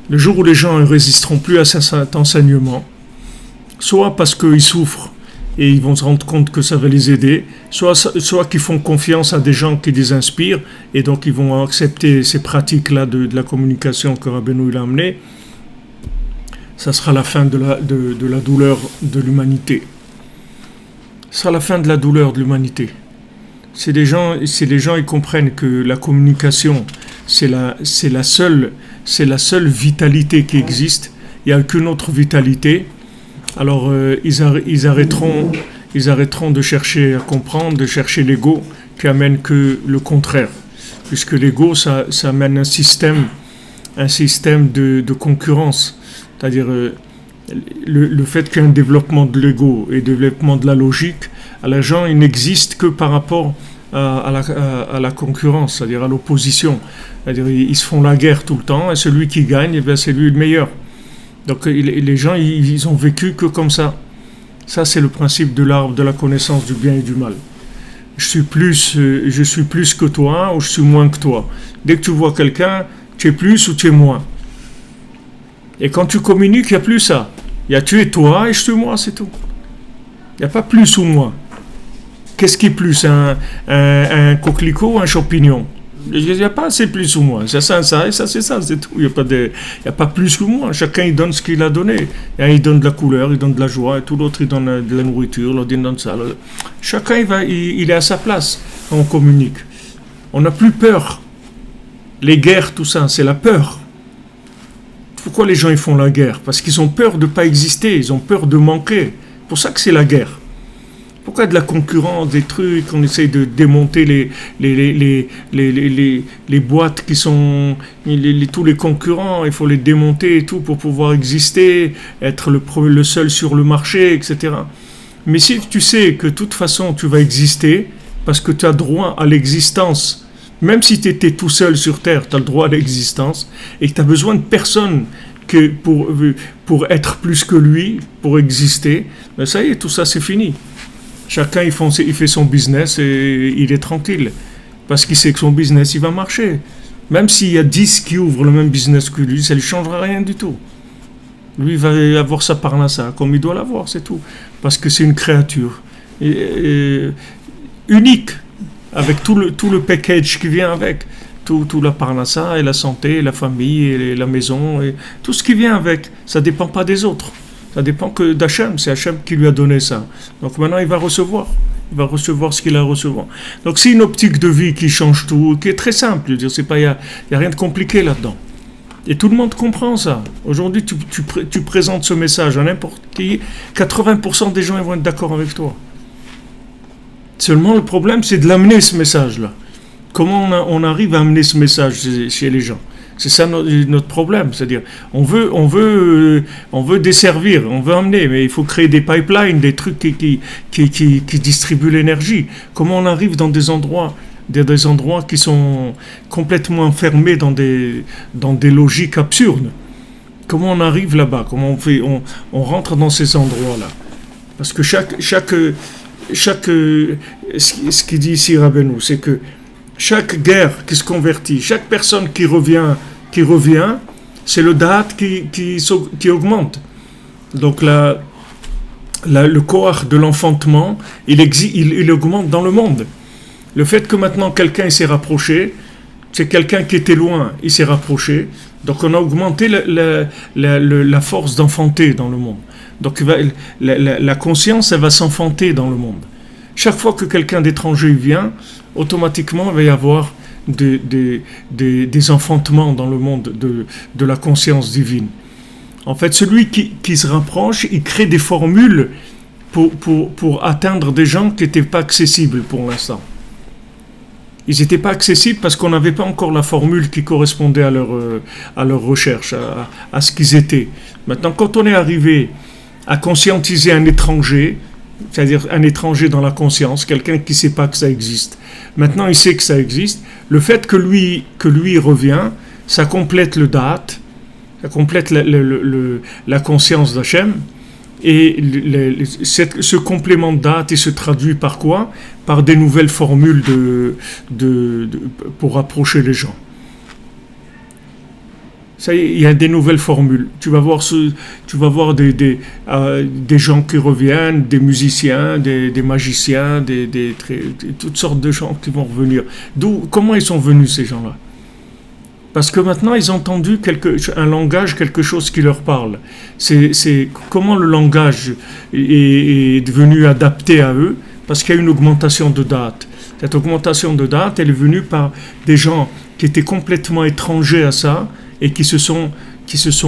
Le jour où les gens ne résisteront plus à cet enseignement, soit parce qu'ils souffrent et ils vont se rendre compte que ça va les aider, soit qu'ils font confiance à des gens qui les inspirent et donc ils vont accepter ces pratiques-là de la communication que Rabbeinu il a amené, ça sera la fin de la douleur de l'humanité. Ce sera la fin de la douleur de l'humanité. Si les gens ils comprennent que la communication c'est la seule vitalité qui existe, il n'y a aucune autre vitalité, alors ils arrêteront de chercher à comprendre, de chercher l'ego qui amène que le contraire, puisque l'ego ça amène un système de concurrence, c'est-à-dire le fait qu'il y ait un développement de l'ego et un développement de la logique, les gens ils n'existent que par rapport à la concurrence, c'est-à-dire à l'opposition. C'est-à-dire ils se font la guerre tout le temps et celui qui gagne, eh bien, c'est lui le meilleur. Donc les gens ils ont vécu que comme ça. Ça c'est le principe de l'arbre de la connaissance du bien et du mal. Je suis plus que toi ou je suis moins que toi. Dès que tu vois quelqu'un, tu es plus ou tu es moins. Et quand tu communiques, il n'y a plus ça. Il y a tu es toi et je suis moi, c'est tout. Il n'y a pas plus ou moins. Qu'est-ce qui est plus, un coquelicot ou un champignon? Il n'y a pas assez plus ou moins. C'est ça et ça, c'est ça, c'est tout. Il n'y a pas plus ou moins. Chacun, il donne ce qu'il a donné. Et il donne de la couleur, il donne de la joie, et tout l'autre, il donne de la nourriture, l'autre, il donne ça. Chacun, il est à sa place quand on communique. On n'a plus peur. Les guerres, tout ça, c'est la peur. Pourquoi les gens ils font la guerre? Parce qu'ils ont peur de ne pas exister, ils ont peur de manquer. C'est pour ça que c'est la guerre. Pourquoi de la concurrence, des trucs, on essaye de démonter les boîtes qui sont tous les concurrents, il faut les démonter et tout pour pouvoir exister, être le seul sur le marché, etc. Mais si tu sais que de toute façon tu vas exister, parce que tu as droit à l'existence, même si tu étais tout seul sur Terre, tu as le droit à l'existence, et que tu as besoin de personne pour être plus que lui, pour exister, ben ça y est, tout ça c'est fini. Chacun il fait son business et il est tranquille, parce qu'il sait que son business il va marcher. Même s'il y a 10 qui ouvrent le même business que lui, ça ne lui changera rien du tout. Lui il va avoir sa parnassa comme il doit l'avoir, c'est tout. Parce que c'est une créature unique, avec tout le package qui vient avec, tout la parnassa et la santé, et la famille et la maison, et tout ce qui vient avec, ça ne dépend pas des autres. Ça dépend que d'Hachem, c'est Hachem qui lui a donné ça. Donc maintenant il va recevoir ce qu'il a à recevoir. Donc c'est une optique de vie qui change tout, qui est très simple. Je veux dire, il n'y a rien de compliqué là-dedans. Et tout le monde comprend ça. Aujourd'hui, tu présentes ce message à n'importe qui, 80% des gens ils vont être d'accord avec toi. Seulement le problème, c'est de l'amener ce message-là. Comment on arrive à amener ce message chez les gens? C'est ça notre problème, c'est-à-dire on veut desservir, on veut amener, mais il faut créer des pipelines, des trucs qui distribuent l'énergie. Comment on arrive dans des endroits qui sont complètement enfermés dans des logiques absurdes? Comment on arrive là-bas? Comment on fait? On rentre dans ces endroits-là, parce que ce qu'il dit ici Rabbeinu, c'est que chaque guerre qui se convertit, chaque personne qui revient, c'est le date qui augmente. Donc le corps de l'enfantement, il augmente dans le monde. Le fait que maintenant quelqu'un s'est rapproché, c'est quelqu'un qui était loin, il s'est rapproché. Donc on a augmenté la force d'enfanter dans le monde. Donc la conscience, elle va s'enfanter dans le monde. Chaque fois que quelqu'un d'étranger vient, automatiquement il va y avoir des enfantements dans le monde de la conscience divine. En fait, celui qui se rapproche, il crée des formules pour atteindre des gens qui n'étaient pas accessibles pour l'instant. Ils n'étaient pas accessibles parce qu'on n'avait pas encore la formule qui correspondait à leur recherche, à ce qu'ils étaient. Maintenant, quand on est arrivé à conscientiser un étranger, c'est-à-dire un étranger dans la conscience, quelqu'un qui ne sait pas que ça existe, maintenant il sait que ça existe, le fait que lui revient, ça complète le date, ça complète la conscience d'Hachem. Et ce complément de date, il se traduit par quoi? Par des nouvelles formules pour rapprocher les gens. Ça y est, il y a des nouvelles formules. Tu vas voir des gens qui reviennent, des musiciens, des magiciens, toutes sortes de gens qui vont revenir. Comment ils sont venus ces gens-là? Parce que maintenant, ils ont entendu un langage, quelque chose qui leur parle. C'est comment le langage est devenu adapté à eux, parce qu'il y a une augmentation de date. Cette augmentation de date, elle est venue par des gens qui étaient complètement étrangers à ça et qui se sont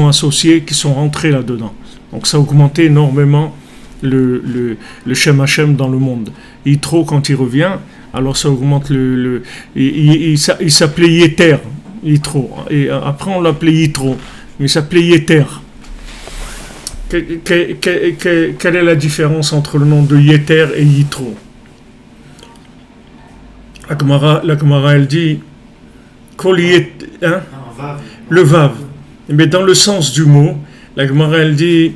associés, qui sont rentrés là-dedans. Donc ça a augmenté énormément le Shem Hashem dans le monde. Yitro, quand il revient, alors ça augmente il s'appelait Yeter. Yitro. Et après on l'appelait Yitro, mais il s'appelait Yeter. Quelle est la différence entre le nom de Yeter et Yitro? La Gemara elle dit le Vav. Mais dans le sens du mot, la Gemara elle dit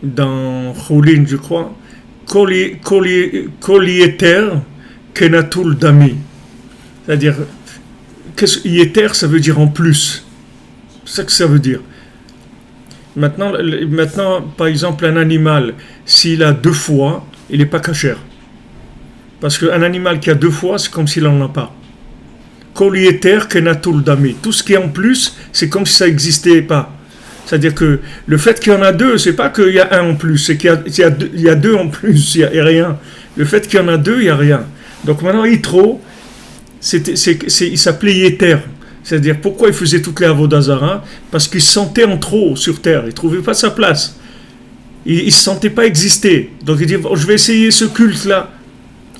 dans Choulin, je crois, Kol Yeter Kenatul Dami. C'est-à-dire Yeter, ça veut dire en plus. C'est ça que ça veut dire. Maintenant, par exemple, un animal, s'il a 2 fois, il n'est pas cachère. Parce qu'un animal qui a 2 fois, c'est comme s'il n'en a pas. Kol Yeter Kenatul Dami. Tout ce qui est en plus, c'est comme si ça n'existait pas. C'est-à-dire que le fait qu'il y en a 2, c'est pas qu'il y a 1 en plus, c'est qu'il y a 2 en plus, il n'y a rien. Le fait qu'il y en a 2, il n'y a rien. Donc maintenant, Yitro, il s'appelait Yeter. C'est-à-dire, pourquoi il faisait toutes les Avodazara? Parce qu'il se sentait en trop sur terre, il ne trouvait pas sa place. Il ne se sentait pas exister. Donc il dit, je vais essayer ce culte-là.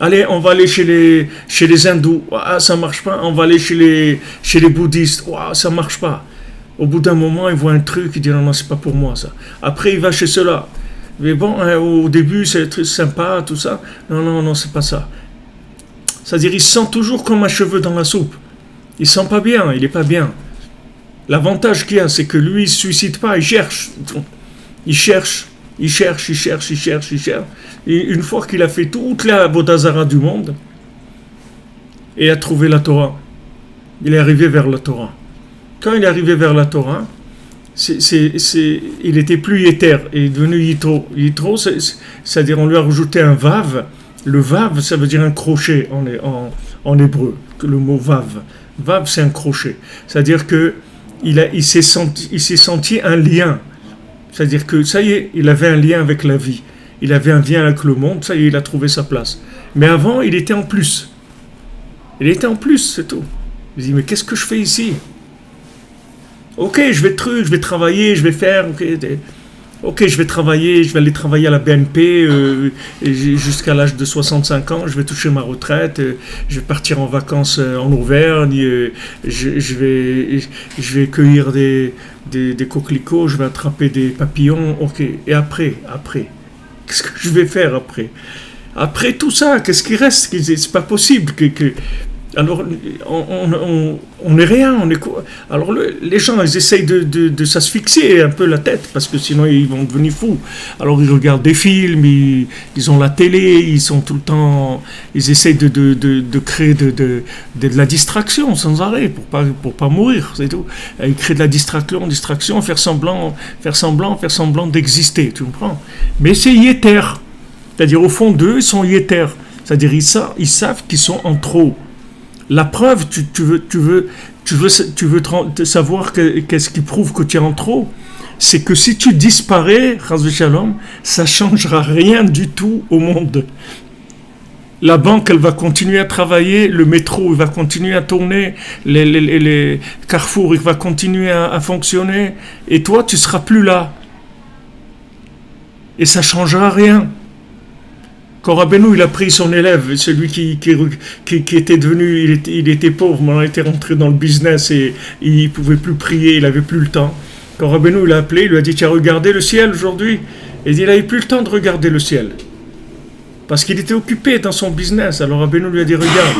Allez, on va aller chez les hindous. Ça ne marche pas. On va aller chez les bouddhistes. Ça ne marche pas. Au bout d'un moment, il voit un truc, il dit, non, c'est pas pour moi ça. Après, il va chez ceux-là. Mais bon, au début, c'est très sympa, tout ça. Non, c'est pas ça. C'est-à-dire, il se sent toujours comme un cheveu dans la soupe. Il ne se sent pas bien, il n'est pas bien. L'avantage qu'il y a, c'est que lui, il ne se suicide pas, il cherche. Il cherche. Et une fois qu'il a fait toute la Bodazara du monde, et a trouvé la Torah, il est arrivé vers la Torah. Quand il est arrivé vers la Torah, il n'était plus Yeter, il est devenu Yitro. Yitro, c'est-à-dire on lui a rajouté un Vav. Le Vav, ça veut dire un crochet en hébreu, le mot Vav. Vav, c'est un crochet. C'est-à-dire qu'il s'est senti un lien. C'est-à-dire que, ça y est, il avait un lien avec la vie. Il avait un lien avec le monde, ça y est, il a trouvé sa place. Mais avant, il était en plus. Il était en plus, c'est tout. Il dit, mais qu'est-ce que je fais ici? Ok, je vais travailler, je vais faire... Ok, je vais travailler, je vais aller travailler à la BNP jusqu'à l'âge de 65 ans, je vais toucher ma retraite, je vais partir en vacances en Auvergne, je vais cueillir des coquelicots, je vais attraper des papillons, ok. Et après, qu'est-ce que je vais faire après? Après tout ça, qu'est-ce qui reste? C'est pas possible Alors, on n'est rien, on est quoi? Alors, les gens, ils essayent de s'asphyxier un peu la tête, parce que sinon, ils vont devenir fous. Alors, ils regardent des films, ils ont la télé, ils sont tout le temps... Ils essayent de créer de la distraction sans arrêt, pour pas mourir, c'est tout. Ils créent de la distraction, faire semblant d'exister, tu comprends? Mais c'est yéter. C'est-à-dire, au fond d'eux, ils sont yéter. C'est-à-dire, ils savent qu'ils sont en trop. La preuve, tu veux savoir qu'est-ce qui prouve que tu es en trop, c'est que si tu disparais, Chas v'Shalom, ça changera rien du tout au monde. La banque, elle va continuer à travailler, le métro, il va continuer à tourner, les carrefours, il va continuer à fonctionner, et toi, tu seras plus là. Et ça changera rien. Quand Rabbeinu, il a pris son élève, celui qui était devenu, il était pauvre, mais il était rentré dans le business et il ne pouvait plus prier, il n'avait plus le temps. Quand Rabbeinu l'a appelé, il lui a dit, tu as regardé le ciel aujourd'hui? Et il n'avait plus le temps de regarder le ciel. Parce qu'il était occupé dans son business. Alors Rabbeinu lui a dit, regarde,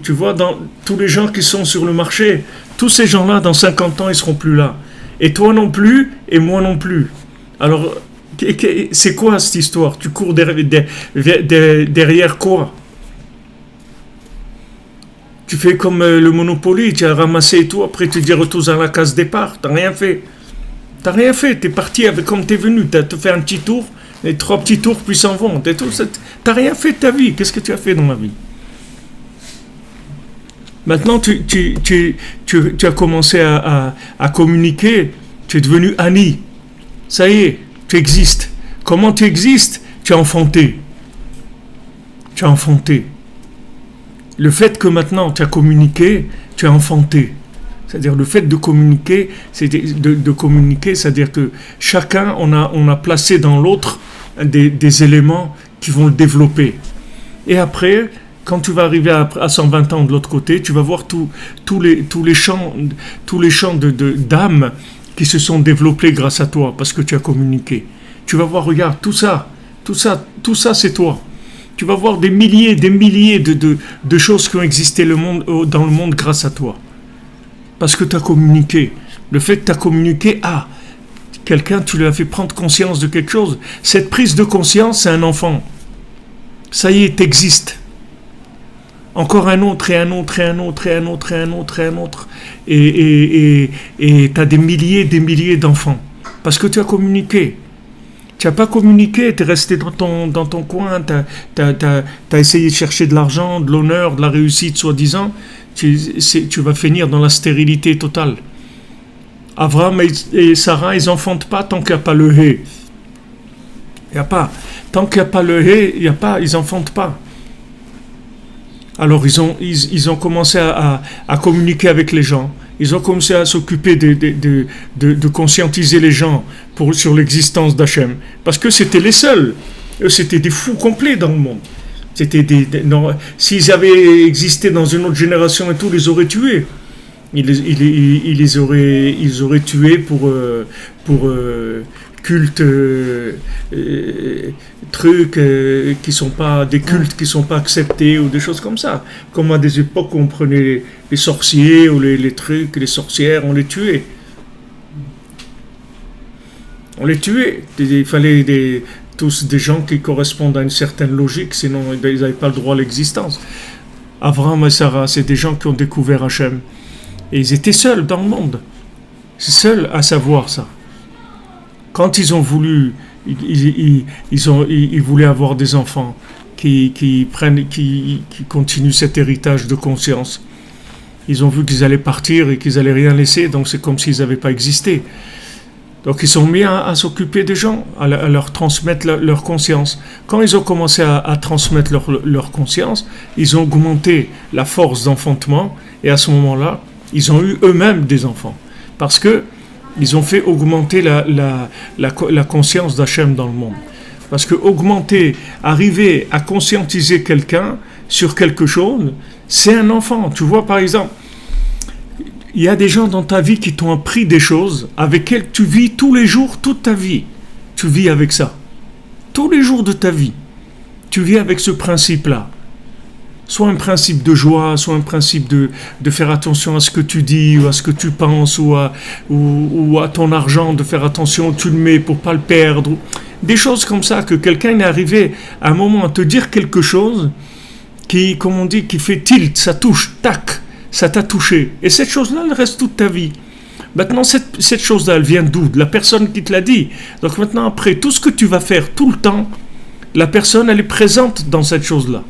tu vois, dans tous les gens qui sont sur le marché, tous ces gens-là, dans 50 ans, ils ne seront plus là. Et toi non plus, et moi non plus. Alors... c'est quoi cette histoire? Tu cours derrière quoi? Tu fais comme le Monopoly, tu as ramassé et tout, après tu dis retourne à la case départ, t'as rien fait. T'es parti comme t'es venu, t'as fait un petit tour, et 3 petits tours puis s'en vont, t'as rien fait de ta vie, qu'est-ce que tu as fait dans la vie? Maintenant tu as commencé à communiquer, tu es devenu Annie, ça y est. Tu existes. Comment tu existes? Tu as enfanté. Le fait que maintenant tu as communiqué, tu as enfanté. C'est-à-dire le fait de communiquer, c'est-à-dire que chacun, on a placé dans l'autre des éléments qui vont le développer. Et après, quand tu vas arriver à 120 ans de l'autre côté, tu vas voir tous les champs d'âme qui se sont développés grâce à toi, parce que tu as communiqué. Tu vas voir, regarde, tout ça, c'est toi. Tu vas voir des milliers de choses qui ont existé dans le monde grâce à toi. Parce que tu as communiqué. Le fait que tu as communiqué à quelqu'un, tu lui as fait prendre conscience de quelque chose. Cette prise de conscience, c'est un enfant. Ça y est, t'existes. Encore un autre, et un autre, et un autre, et un autre, et un autre, et un autre. Et tu as des milliers d'enfants. Parce que tu as communiqué. Tu n'as pas communiqué, tu es resté dans ton coin, tu as essayé de chercher de l'argent, de l'honneur, de la réussite, soi-disant. Tu vas finir dans la stérilité totale. Abraham et Sarah, ils n'enfantent pas tant qu'il n'y a pas le hé. Il n'y a pas. Tant qu'il n'y a pas le hé, ils n'enfantent pas. Alors ils ont commencé à communiquer avec les gens. Ils ont commencé à s'occuper de conscientiser les gens sur l'existence d'Hachem. Parce que c'était les seuls. Eux, c'était des fous complets dans le monde. S'ils avaient existé dans une autre génération et tout, ils les auraient tués. Ils auraient tués pour cultes, trucs qui sont pas des cultes qui sont pas acceptés ou des choses comme ça. Comme à des époques où on prenait les sorciers ou les trucs, les sorcières, on les tuait. Il fallait tous des gens qui correspondent à une certaine logique, sinon ils n'avaient pas le droit à l'existence. Abraham et Sarah, c'est des gens qui ont découvert Hachem. Et ils étaient seuls dans le monde. C'est seuls à savoir ça. Quand ils ont voulu, ils voulaient avoir des enfants qui continuent cet héritage de conscience. Ils ont vu qu'ils allaient partir et qu'ils allaient rien laisser, donc c'est comme s'ils n'avaient pas existé. Donc ils sont mis à s'occuper des gens, à leur transmettre leur conscience. Quand ils ont commencé à transmettre leur conscience, ils ont augmenté la force d'enfantement, et à ce moment-là, ils ont eu eux-mêmes des enfants. Parce que ils ont fait augmenter la conscience d'Hachem dans le monde. Parce que arriver à conscientiser quelqu'un sur quelque chose, c'est un enfant. Tu vois, par exemple, il y a des gens dans ta vie qui t'ont appris des choses avec lesquelles tu vis tous les jours, toute ta vie. Tu vis avec ça. Tous les jours de ta vie. Tu vis avec ce principe-là. Soit un principe de joie, soit un principe de faire attention à ce que tu dis, ou à ce que tu penses, ou à ton argent, de faire attention où tu le mets pour pas le perdre. Des choses comme ça, que quelqu'un est arrivé à un moment à te dire quelque chose qui, comme on dit, qui fait tilt, ça touche, tac, ça t'a touché. Et cette chose-là, elle reste toute ta vie. Maintenant, cette chose-là, elle vient d'où? De la personne qui te l'a dit. Donc maintenant, après, tout ce que tu vas faire tout le temps, la personne, elle est présente dans cette chose-là.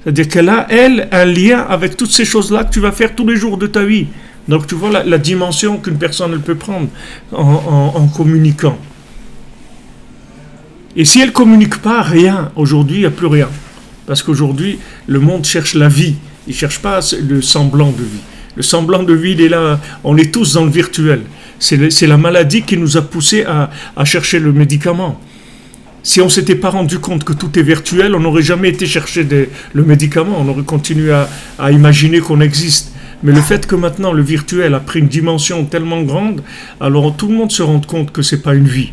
C'est-à-dire qu'elle a, elle, un lien avec toutes ces choses-là que tu vas faire tous les jours de ta vie. Donc tu vois la dimension qu'une personne elle peut prendre en communiquant. Et si elle ne communique pas, rien. Aujourd'hui, il n'y a plus rien. Parce qu'aujourd'hui, le monde cherche la vie. Il ne cherche pas le semblant de vie. Le semblant de vie, il est là. On est tous dans le virtuel. C'est la maladie qui nous a poussés à chercher le médicament. Si on ne s'était pas rendu compte que tout est virtuel, on n'aurait jamais été chercher le médicament. On aurait continué à imaginer qu'on existe. Mais le fait que maintenant le virtuel a pris une dimension tellement grande, alors tout le monde se rend compte que ce n'est pas une vie.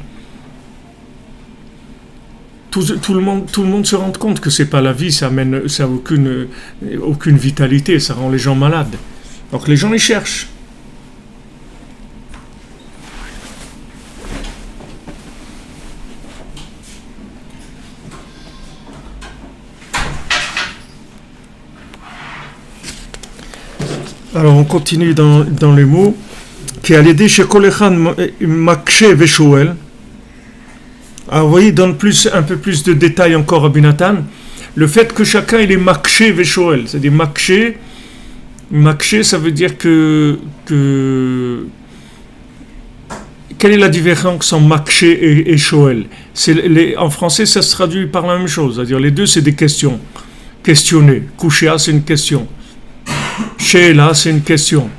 Tout le monde se rend compte que ce n'est pas la vie, ça n'a aucune vitalité, ça rend les gens malades. Donc les gens les cherchent. Alors on continue dans les mots. Qui a l'idée chez Kolechan Makshe Veshoel. Alors vous voyez, il donne un peu plus de détails encore à Binatan. Le fait que chacun il est Makshe Veshoel. C'est-à-dire Makshe, ça veut dire que quelle est la différence entre Makshe et Shoel? En français, ça se traduit par la même chose. C'est-à-dire les deux, c'est des questions. Questionner. Kushia, c'est une question. Sheela, c'est une question.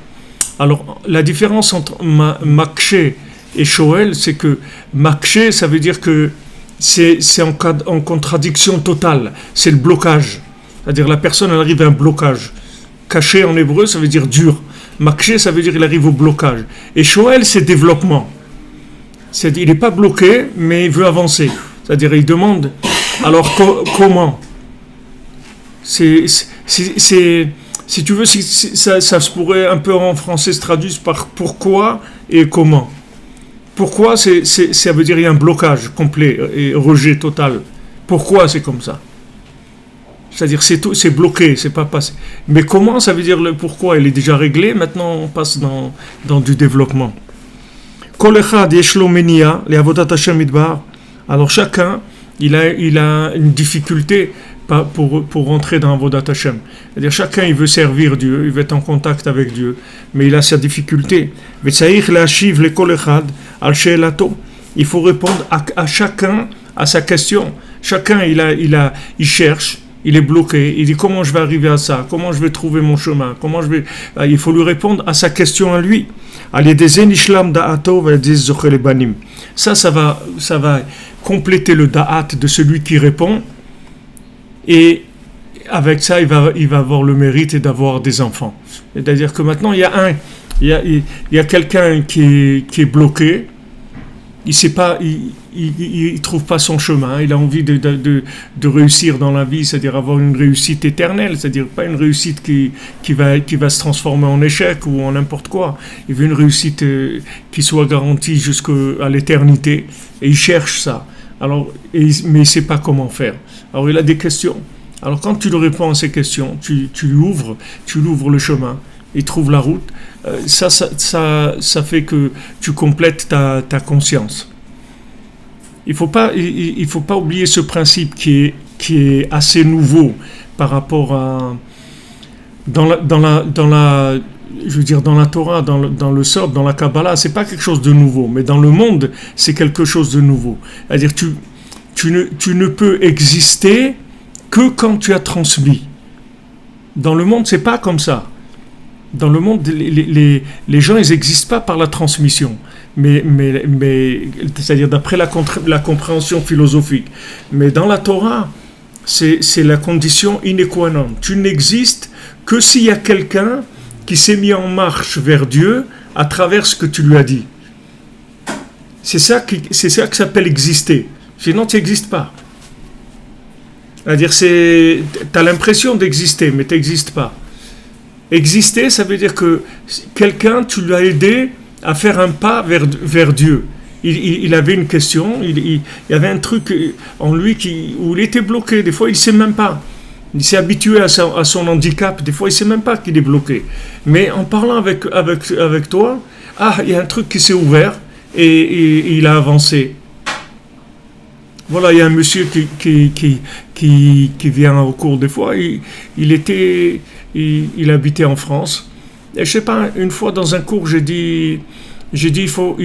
Alors, la différence entre Makshe et Shoel, c'est que Makshe, ça veut dire que c'est en contradiction totale. C'est le blocage. C'est-à-dire la personne, elle arrive à un blocage. Caché en hébreu, ça veut dire dur. Makshe, ça veut dire qu'il arrive au blocage. Et Shoel, c'est développement. Il n'est pas bloqué, mais il veut avancer. C'est-à-dire, il demande, alors comment? Si tu veux, ça se pourrait un peu en français se traduire par pourquoi et comment. Pourquoi, ça veut dire qu'il y a un blocage complet et rejet total. Pourquoi c'est comme ça? C'est-à-dire c'est bloqué, c'est pas passé. Mais comment, ça veut dire le pourquoi, il est déjà réglé, maintenant on passe dans du développement. Kol echad yesh lo menia le avodat Hashem midbar. Alors chacun, il a une difficulté pour rentrer dans Avodat Hashem. C'est-à-dire chacun il veut servir Dieu, il veut être en contact avec Dieu, mais il a sa difficulté. Il faut répondre à chacun à sa question. Chacun il cherche, il est bloqué, il dit comment je vais arriver à ça, comment je vais trouver mon chemin, il faut lui répondre à sa question à lui. Ça va compléter le da'at de celui qui répond. Et avec ça, il va avoir le mérite d'avoir des enfants. C'est-à-dire que maintenant, il y a quelqu'un qui est bloqué. Il sait pas, il trouve pas son chemin. Il a envie de réussir dans la vie, c'est-à-dire avoir une réussite éternelle, c'est-à-dire pas une réussite qui va se transformer en échec ou en n'importe quoi. Il veut une réussite qui soit garantie jusqu'à l'éternité. Et il cherche ça. Mais il ne sait pas comment faire. Alors il a des questions. Alors quand tu lui réponds à ces questions, tu lui ouvres le chemin, il trouve la route. Ça fait que tu complètes ta conscience. Il faut pas oublier ce principe qui est assez nouveau par rapport à dans la Torah, dans le Sod, dans la Kabbalah, c'est pas quelque chose de nouveau, mais dans le monde, c'est quelque chose de nouveau. C'est-à-dire, tu ne peux exister que quand tu as transmis. Dans le monde, c'est pas comme ça. Dans le monde, les gens, ils n'existent pas par la transmission, mais c'est-à-dire d'après la compréhension philosophique. Mais dans la Torah, c'est la condition in qua non. Tu n'existes que s'il y a quelqu'un qui s'est mis en marche vers Dieu à travers ce que tu lui as dit. C'est ça que s'appelle exister. Sinon, tu n'existes pas. C'est-à-dire, tu as l'impression d'exister, mais tu n'existes pas. Exister, ça veut dire que quelqu'un, tu lui as aidé à faire un pas vers Dieu. Il avait une question, il y avait un truc en lui où il était bloqué. Des fois, il ne sait même pas. Il s'est habitué à son handicap. Des fois, il ne sait même pas qu'il est bloqué. Mais en parlant avec toi, il y a un truc qui s'est ouvert et il a avancé. Voilà, il y a un monsieur qui vient au cours des fois. Il habitait en France. Et je sais pas, une fois dans un cours, j'ai dit il faut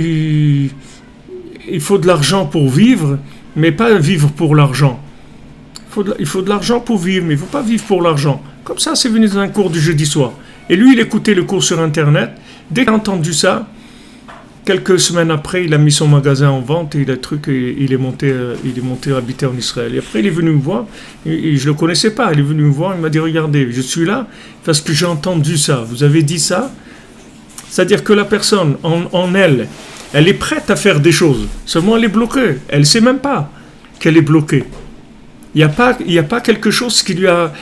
de l'argent pour vivre, mais pas vivre pour l'argent. Il faut de l'argent pour vivre, mais il ne faut pas vivre pour l'argent. Comme ça, c'est venu dans un cours du jeudi soir. Et lui, il écoutait le cours sur Internet. Dès qu'il a entendu ça, quelques semaines après, il a mis son magasin en vente et il est monté habiter en Israël. Et après, il est venu me voir, et je ne le connaissais pas, il est venu me voir, il m'a dit, regardez, je suis là parce que j'ai entendu ça. Vous avez dit ça? C'est-à-dire que la personne, en elle est prête à faire des choses. Seulement, elle est bloquée. Elle ne sait même pas qu'elle est bloquée. Il n'y a pas quelque chose qui lui a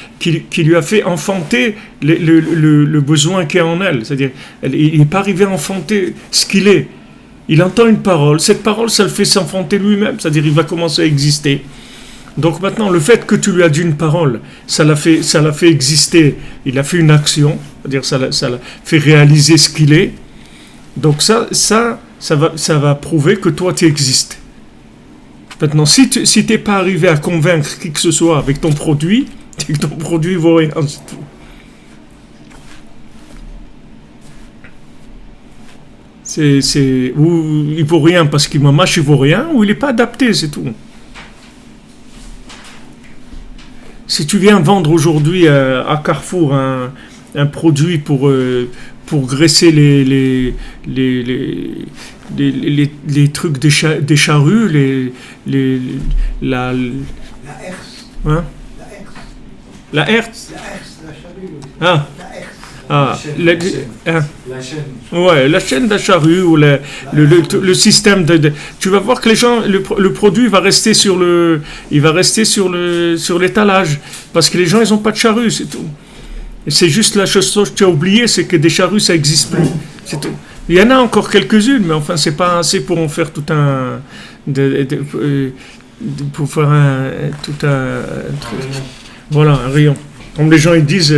fait enfanter le besoin qu'il y a en elle. C'est-à-dire, il n'est pas arrivé à enfanter ce qu'il est. Il entend une parole. Cette parole, ça le fait s'enfanter lui-même. C'est-à-dire, il va commencer à exister. Donc maintenant, le fait que tu lui as dit une parole, ça l'a fait exister. Il a fait une action. C'est-à-dire, ça l'a fait réaliser ce qu'il est. Donc ça va prouver que toi, tu existes. Maintenant, si tu n'es pas arrivé à convaincre qui que ce soit avec ton produit, c'est que ton produit vaut rien, c'est tout. Ou il vaut rien parce qu'il mâche, il vaut rien, ou il n'est pas adapté, c'est tout. Si tu viens vendre aujourd'hui à Carrefour un produit pour graisser les trucs des charrues, la herse. Hein? La herse. Ah. La chaîne. Ouais, la chaîne de charrue ou le système tu vas voir que les gens, le produit va rester sur l'étalage parce que les gens ils ont pas de charrue, c'est tout. Et c'est juste la chose que tu as oublié, c'est que des charrues ça n'existe plus, c'est tout. Il y en a encore quelques-unes, mais enfin c'est pas assez pour en faire tout un pour faire tout un truc. Voilà, un rayon. Comme les gens ils disent,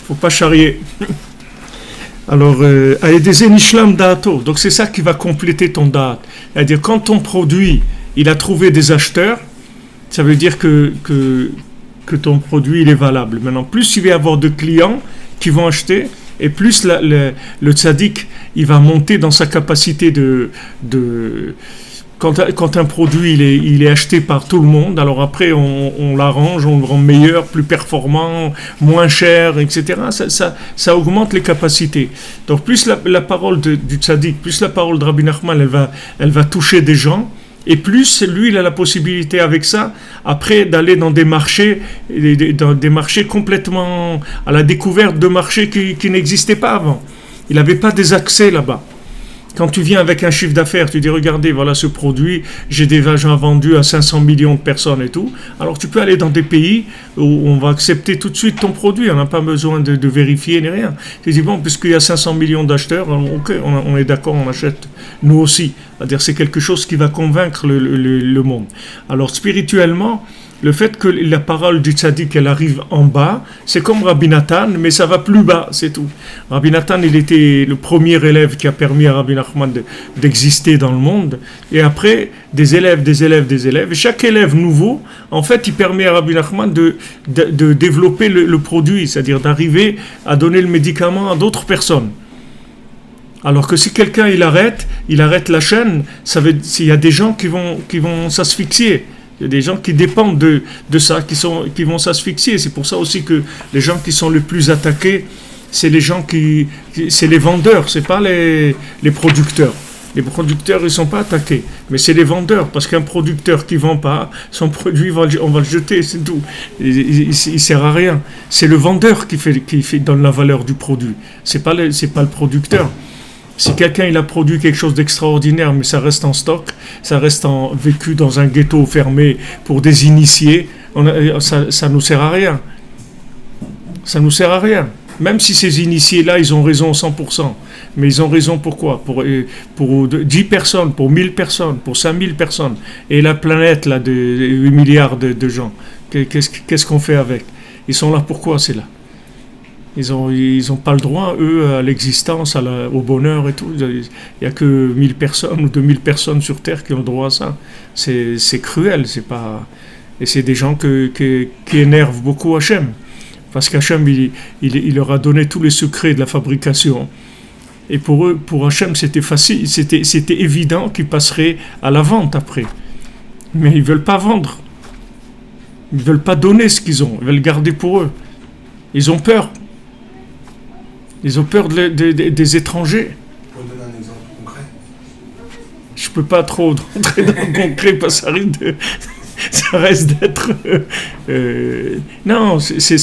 faut pas charrier. Alors, donc c'est ça qui va compléter ton date. C'est-à-dire quand ton produit, il a trouvé des acheteurs, ça veut dire que ton produit il est valable. Maintenant, plus il va y avoir de clients qui vont acheter, et plus le tzaddik, il va monter dans sa capacité quand un produit il est acheté par tout le monde, alors après on l'arrange, on le rend meilleur, plus performant, moins cher, etc. Ça augmente les capacités. Donc plus la parole du tzaddik, plus la parole de Rabbi Nachman, elle va toucher des gens, et plus lui il a la possibilité avec ça après d'aller dans des marchés complètement à la découverte de marchés qui n'existaient pas avant. Il n'avait pas des accès là-bas. Quand tu viens avec un chiffre d'affaires, tu dis regardez, voilà ce produit, j'ai déjà vendu à 500 millions de personnes et tout. Alors tu peux aller dans des pays où on va accepter tout de suite ton produit, on n'a pas besoin de vérifier ni rien. Tu dis bon, puisqu'il y a 500 millions d'acheteurs, ok, on est d'accord, on achète nous aussi. C'est-à-dire c'est quelque chose qui va convaincre le monde. Alors spirituellement, le fait que la parole du tzaddik, elle arrive en bas, c'est comme Rabbi Nathan, mais ça va plus bas, c'est tout. Rabbi Nathan, il était le premier élève qui a permis à Rabbi Nachman d'exister dans le monde. Et après, des élèves. Et chaque élève nouveau, en fait, il permet à Rabbi Nachman de développer le produit, c'est-à-dire d'arriver à donner le médicament à d'autres personnes. Alors que si quelqu'un, il arrête la chaîne, il y a des gens qui vont s'asphyxier. Il y a des gens qui dépendent de ça, qui vont s'asphyxier. C'est pour ça aussi que les gens qui sont les plus attaqués, c'est les gens c'est les vendeurs, c'est pas les producteurs. Les producteurs, ils sont pas attaqués, mais c'est les vendeurs, parce qu'un producteur qui vend pas, son produit, on va le jeter, c'est tout. Il sert à rien. C'est le vendeur qui donne la valeur du produit. C'est pas le producteur. Si quelqu'un il a produit quelque chose d'extraordinaire, mais ça reste en stock, ça reste vécu dans un ghetto fermé pour des initiés, Ça nous sert à rien. Ça nous sert à rien. Même si ces initiés-là, ils ont raison 100%. Mais ils ont raison pourquoi? Pour 10 personnes, pour 1000 personnes, pour 5000 personnes. Et la planète, là, de 8 milliards de gens. Qu'est-ce qu'on fait avec? Ils sont là pourquoi, c'est là? Ils ont pas le droit, eux, à l'existence, au bonheur et tout. Il n'y a que 1000 personnes ou 2000 personnes sur Terre qui ont le droit à ça. C'est cruel, c'est pas... Et c'est des gens qui énervent beaucoup Hachem. Parce qu'Hachem, il leur a donné tous les secrets de la fabrication. Et pour eux, pour Hachem, c'était facile, c'était évident qu'ils passeraient à la vente après. Mais ils ne veulent pas vendre. Ils ne veulent pas donner ce qu'ils ont. Ils veulent garder pour eux. Ils ont peur. Ils ont peur des étrangers. Pour donner un exemple concret. Je ne peux pas trop rentrer dans le concret parce que ça reste d'être... non, c'est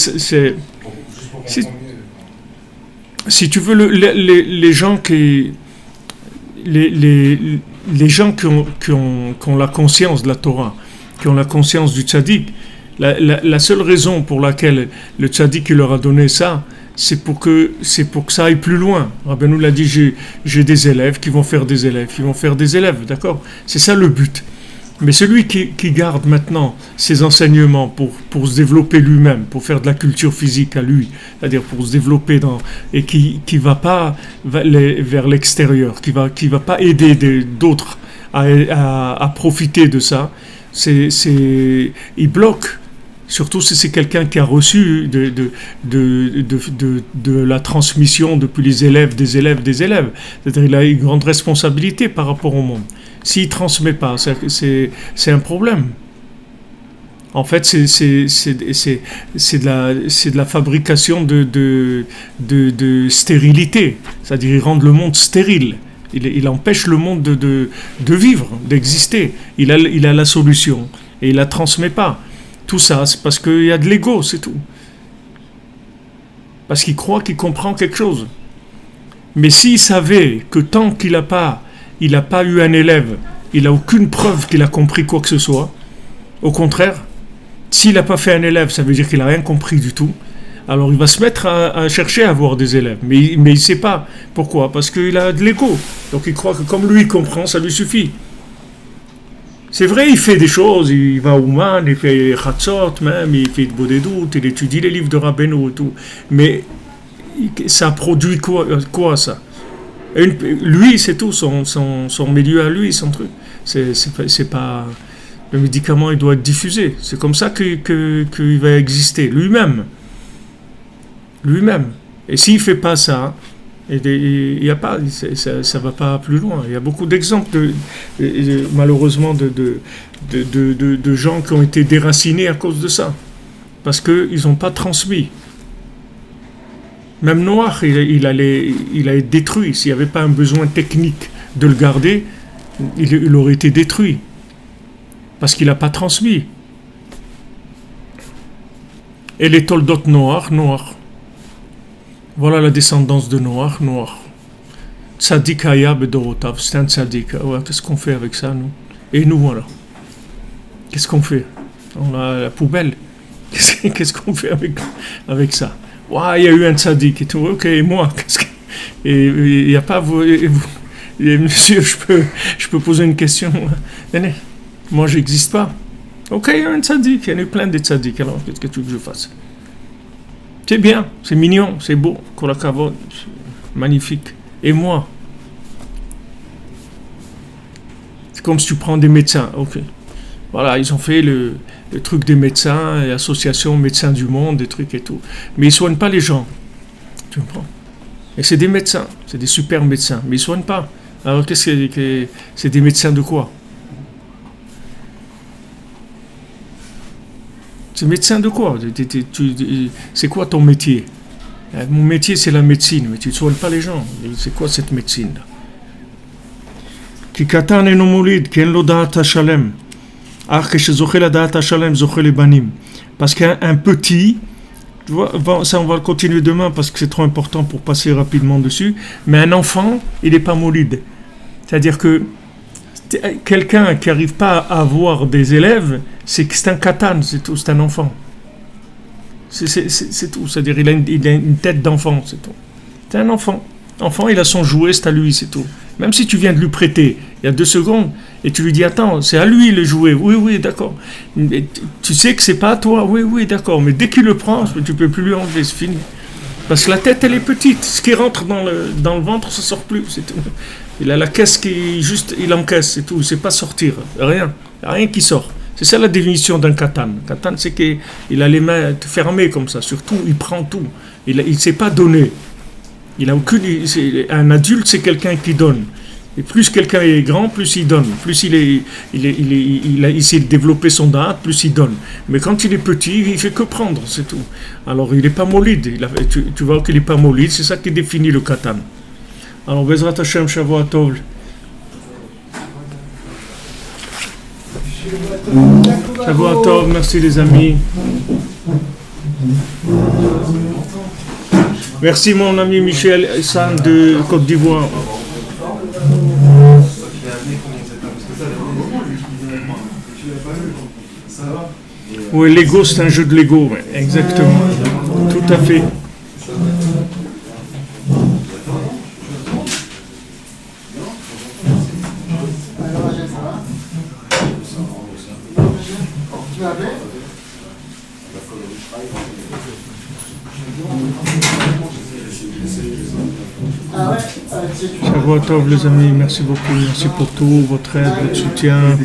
si tu veux, les gens qui ont la conscience de la Torah, qui ont la conscience du tzaddik, la seule raison pour laquelle le tzaddik leur a donné ça, c'est pour que ça aille plus loin. Rabbeinu l'a dit, j'ai des élèves qui vont faire des élèves, d'accord? C'est ça le but. Mais celui qui garde maintenant ses enseignements pour se développer lui-même, pour faire de la culture physique à lui, c'est-à-dire pour se développer et qui va pas vers l'extérieur, qui va pas aider d'autres à profiter de ça, il bloque. Surtout si c'est quelqu'un qui a reçu de la transmission depuis les élèves des élèves. C'est-à-dire qu'il a une grande responsabilité par rapport au monde. S'il ne transmet pas, c'est un problème. En fait, c'est de la fabrication de stérilité. C'est-à-dire qu'il rend le monde stérile. Il empêche le monde de vivre, d'exister. Il a la solution et il ne la transmet pas. Tout ça, c'est parce qu'il y a de l'ego, c'est tout. Parce qu'il croit qu'il comprend quelque chose. Mais s'il savait que tant qu'il n'a pas eu un élève, il n'a aucune preuve qu'il a compris quoi que ce soit, au contraire, s'il n'a pas fait un élève, ça veut dire qu'il n'a rien compris du tout, alors il va se mettre à chercher à avoir des élèves. Mais il ne sait pas. Pourquoi? Parce qu'il a de l'ego. Donc il croit que comme lui il comprend, ça lui suffit. C'est vrai, il fait des choses, il va au Man, il fait Chatzot même, il fait de Bodedut, il étudie les livres de Rabbeinu et tout. Mais ça produit quoi ça? Lui, c'est tout, son milieu à lui, son truc. C'est pas... Le médicament, il doit être diffusé. C'est comme ça qu'il va exister, lui-même. Et s'il ne fait pas ça... Il y a pas, ça va pas plus loin. Il y a beaucoup d'exemples malheureusement de gens qui ont été déracinés à cause de ça, parce que ils n'ont pas transmis. Même Noach, il allait être détruit s'il n'y avait pas un besoin technique de le garder. Il aurait été détruit parce qu'il n'a pas transmis. Et les Toldot Noach. Voilà la descendance de Noach. Tzadik Haya Bedorotav, c'est un tzadik. Ouais, qu'est-ce qu'on fait avec ça, nous? Et nous, alors? Qu'est-ce qu'on fait? On a la poubelle. Qu'est-ce qu'on fait avec ça? Ouais, il y a eu un tzadik et tout. Ok, et moi? Et il n'y a pas vous. Et monsieur, je peux poser une question? Moi, j'existe pas. Ok, il y a un tzadik. Il y en a eu plein de tzadiks. Alors, qu'est-ce que tu veux que je fasse? C'est bien, c'est mignon, c'est beau, Korakavod, magnifique. Et moi? C'est comme si tu prends des médecins, ok. Voilà, ils ont fait le truc des médecins, l'association Médecins du Monde, des trucs et tout. Mais ils ne soignent pas les gens. Tu comprends? Et c'est des médecins, c'est des super médecins, mais ils ne soignent pas. Alors c'est des médecins de quoi? C'est médecin de quoi? C'est quoi ton métier? Mon métier, c'est la médecine, mais tu ne soignes pas les gens. C'est quoi cette médecine-là? Parce qu'un petit, tu vois, ça on va le continuer demain parce que c'est trop important pour passer rapidement dessus, mais un enfant, il n'est pas molide. C'est-à-dire que quelqu'un qui n'arrive pas à avoir des élèves, c'est un katan, c'est tout, c'est un enfant. C'est tout, c'est-à-dire il a une tête d'enfant, c'est tout. C'est un enfant. Enfant, il a son jouet, c'est à lui, c'est tout. Même si tu viens de lui prêter, il y a 2 secondes, et tu lui dis, attends, c'est à lui le jouet. Oui, oui, d'accord. Tu sais que c'est pas à toi. Oui, oui, d'accord. Mais dès qu'il le prend, tu peux plus lui enlever, c'est fini. Parce que la tête, elle est petite. Ce qui rentre dans le ventre, ça sort plus, c'est tout. Il a la caisse qui, juste, il encaisse, c'est tout. Il ne sait pas sortir. Rien. Il n'y a rien qui sort. C'est ça la définition d'un katan. Katan, c'est qu'il a les mains fermées comme ça. Surtout, il prend tout. Il ne sait pas donner. Il a aucune. Un adulte, c'est quelqu'un qui donne. Et plus quelqu'un est grand, plus il donne. Plus il sait développer son da'at, plus il donne. Mais quand il est petit, il fait que prendre, c'est tout. Alors il n'est pas molide. Tu vois qu'il n'est pas molide, c'est ça qui définit le katan. Alors, Bezrat Hashem, Shavua Tov. Shavua Tov, merci les amis. Merci mon ami Michel Hassan de Côte d'Ivoire. Oui, Lego, c'est un jeu de Lego, ouais, exactement. Tout à fait. Shavua Tov les amis, merci beaucoup, merci pour tout, votre aide, votre soutien.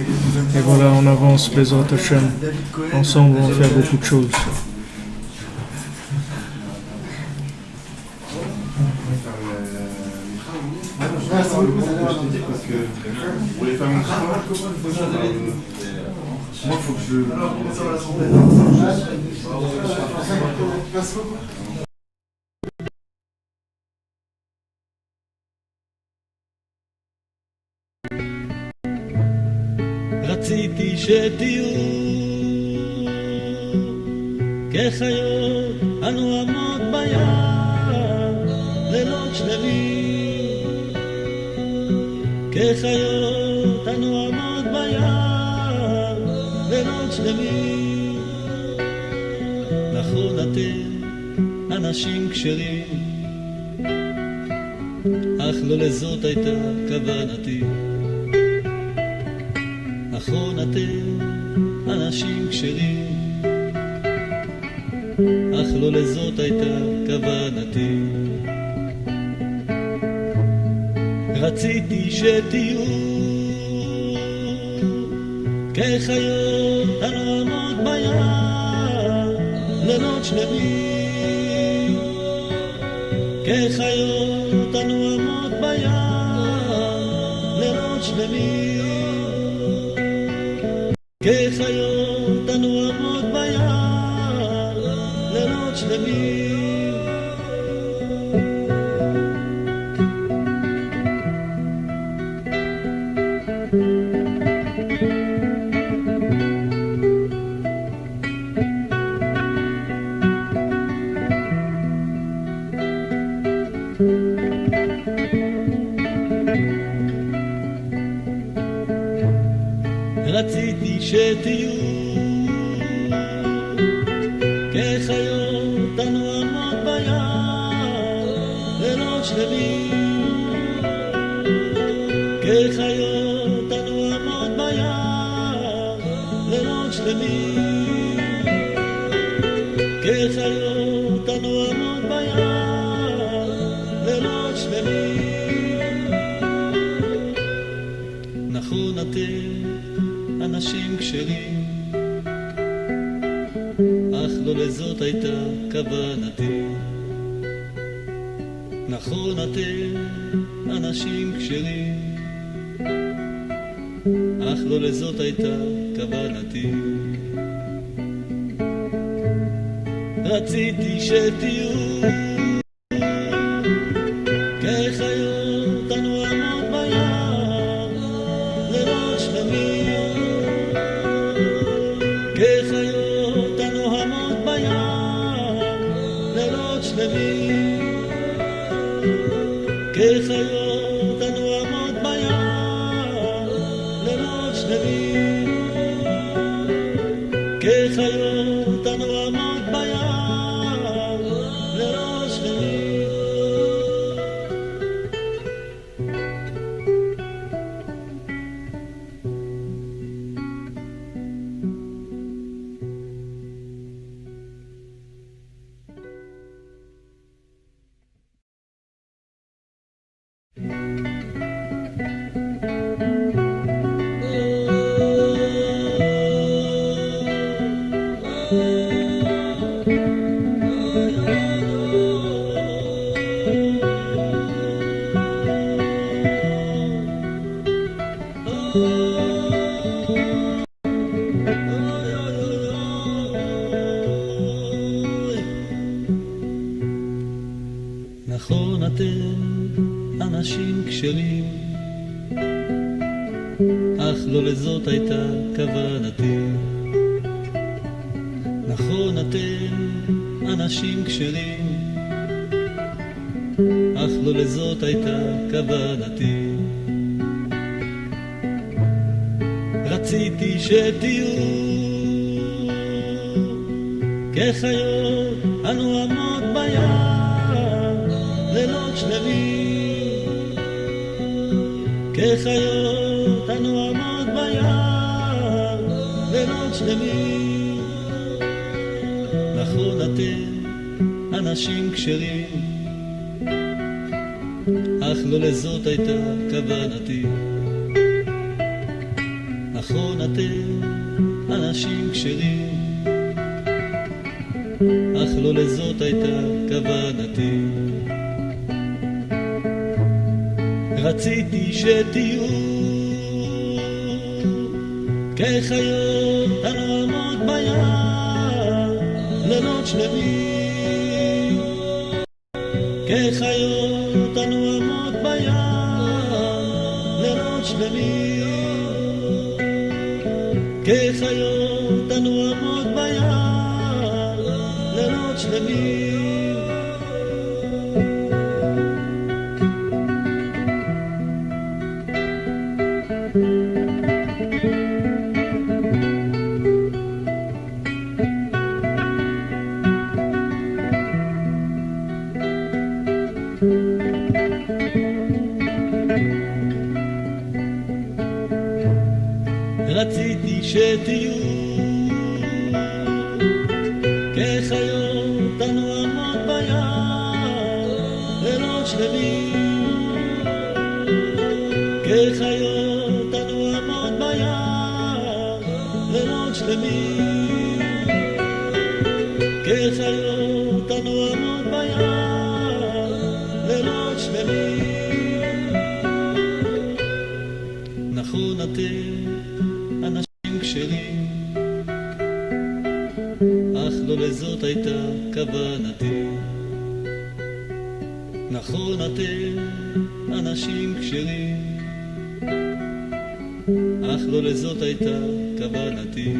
Et voilà, on avance, Bezrat Hashem. Ensemble, on va faire beaucoup de choses. Moi, faut que je. Merci beaucoup. רציתי שתהיו כחיות הנועמות בים לילות שלמים, כחיות הנועמות בים לילות שלמים. נכון אתם אנשים כשרים, אך לא לזאת הייתה כוונתי. נכון אתם אנשים כשרים, אך לא לזאת הייתה כוונתי. רציתי שתהיו כחיות הנועמות בים לילות שלמים, כחיות הנועמות בים לילות שלמים, כחיות הנועמות בים לילות שלמים. רציתי שתהיו כחיות הנועמות בים לילות שלמים, כחיות הנועמות בים לילות שלמים, כחיות הנועמות בים לילות שלמים. נכון אתם אנשים כשרים, אך לא לזאת הייתה כוונתי. נכון אתם אנשים כשרים, אך לא לזאת הייתה כוונתי. רציתי שתהיו כחיות הנועמות בים לילות שלמים, כחיות הנועמות בים לילות שלמים, כחיות הנועמות בים נכון אתם אנשים כשרים, אך לא לזאת הייתה כוונתי. נכון אתם אנשים כשרים, אך לא לזאת הייתה כוונתי. רציתי שתהיו כחיות הנועמות בים לילות שלמים, כחיות הנועמות בים לילות שלמים. נכון אתם אנשים כשרים, אך לא לזאת הייתה כוונתי. נכון אתם אנשים כשרים, אך לא לזאת הייתה כוונתי. רציתי שתהיו כחיות הנועמות בים לילות שלמים, כחיות הנועמות בים לילות שלמים, כחיות הנועמות בים לילות שלמים. רציתי שתהיו כחיות הנועמות בים לילות שלמים, כחיות הנועמות בים לילות שלמים, כחיות הנועמות בים לילות שלמים. נכון אתם אנשים כשרים, אך לא לזאת הייתה כוונתי. נכון אתם אנשים כשרים, אך לא לזאת הייתה כוונתי.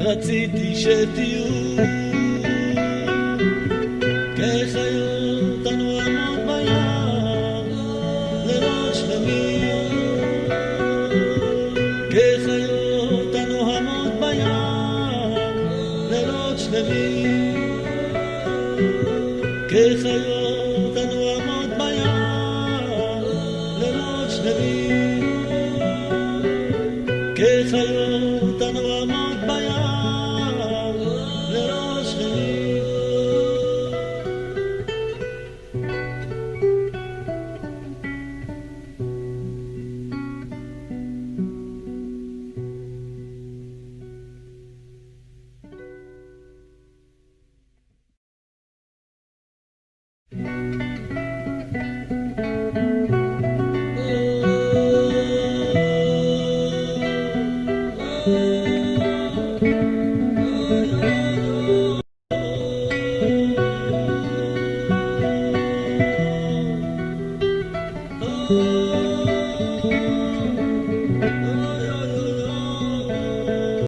רציתי שתהיו כחיות הנועמות בים לילות שלמים, כחיות הנועמות בים לילות שלמים, כחיות הנועמות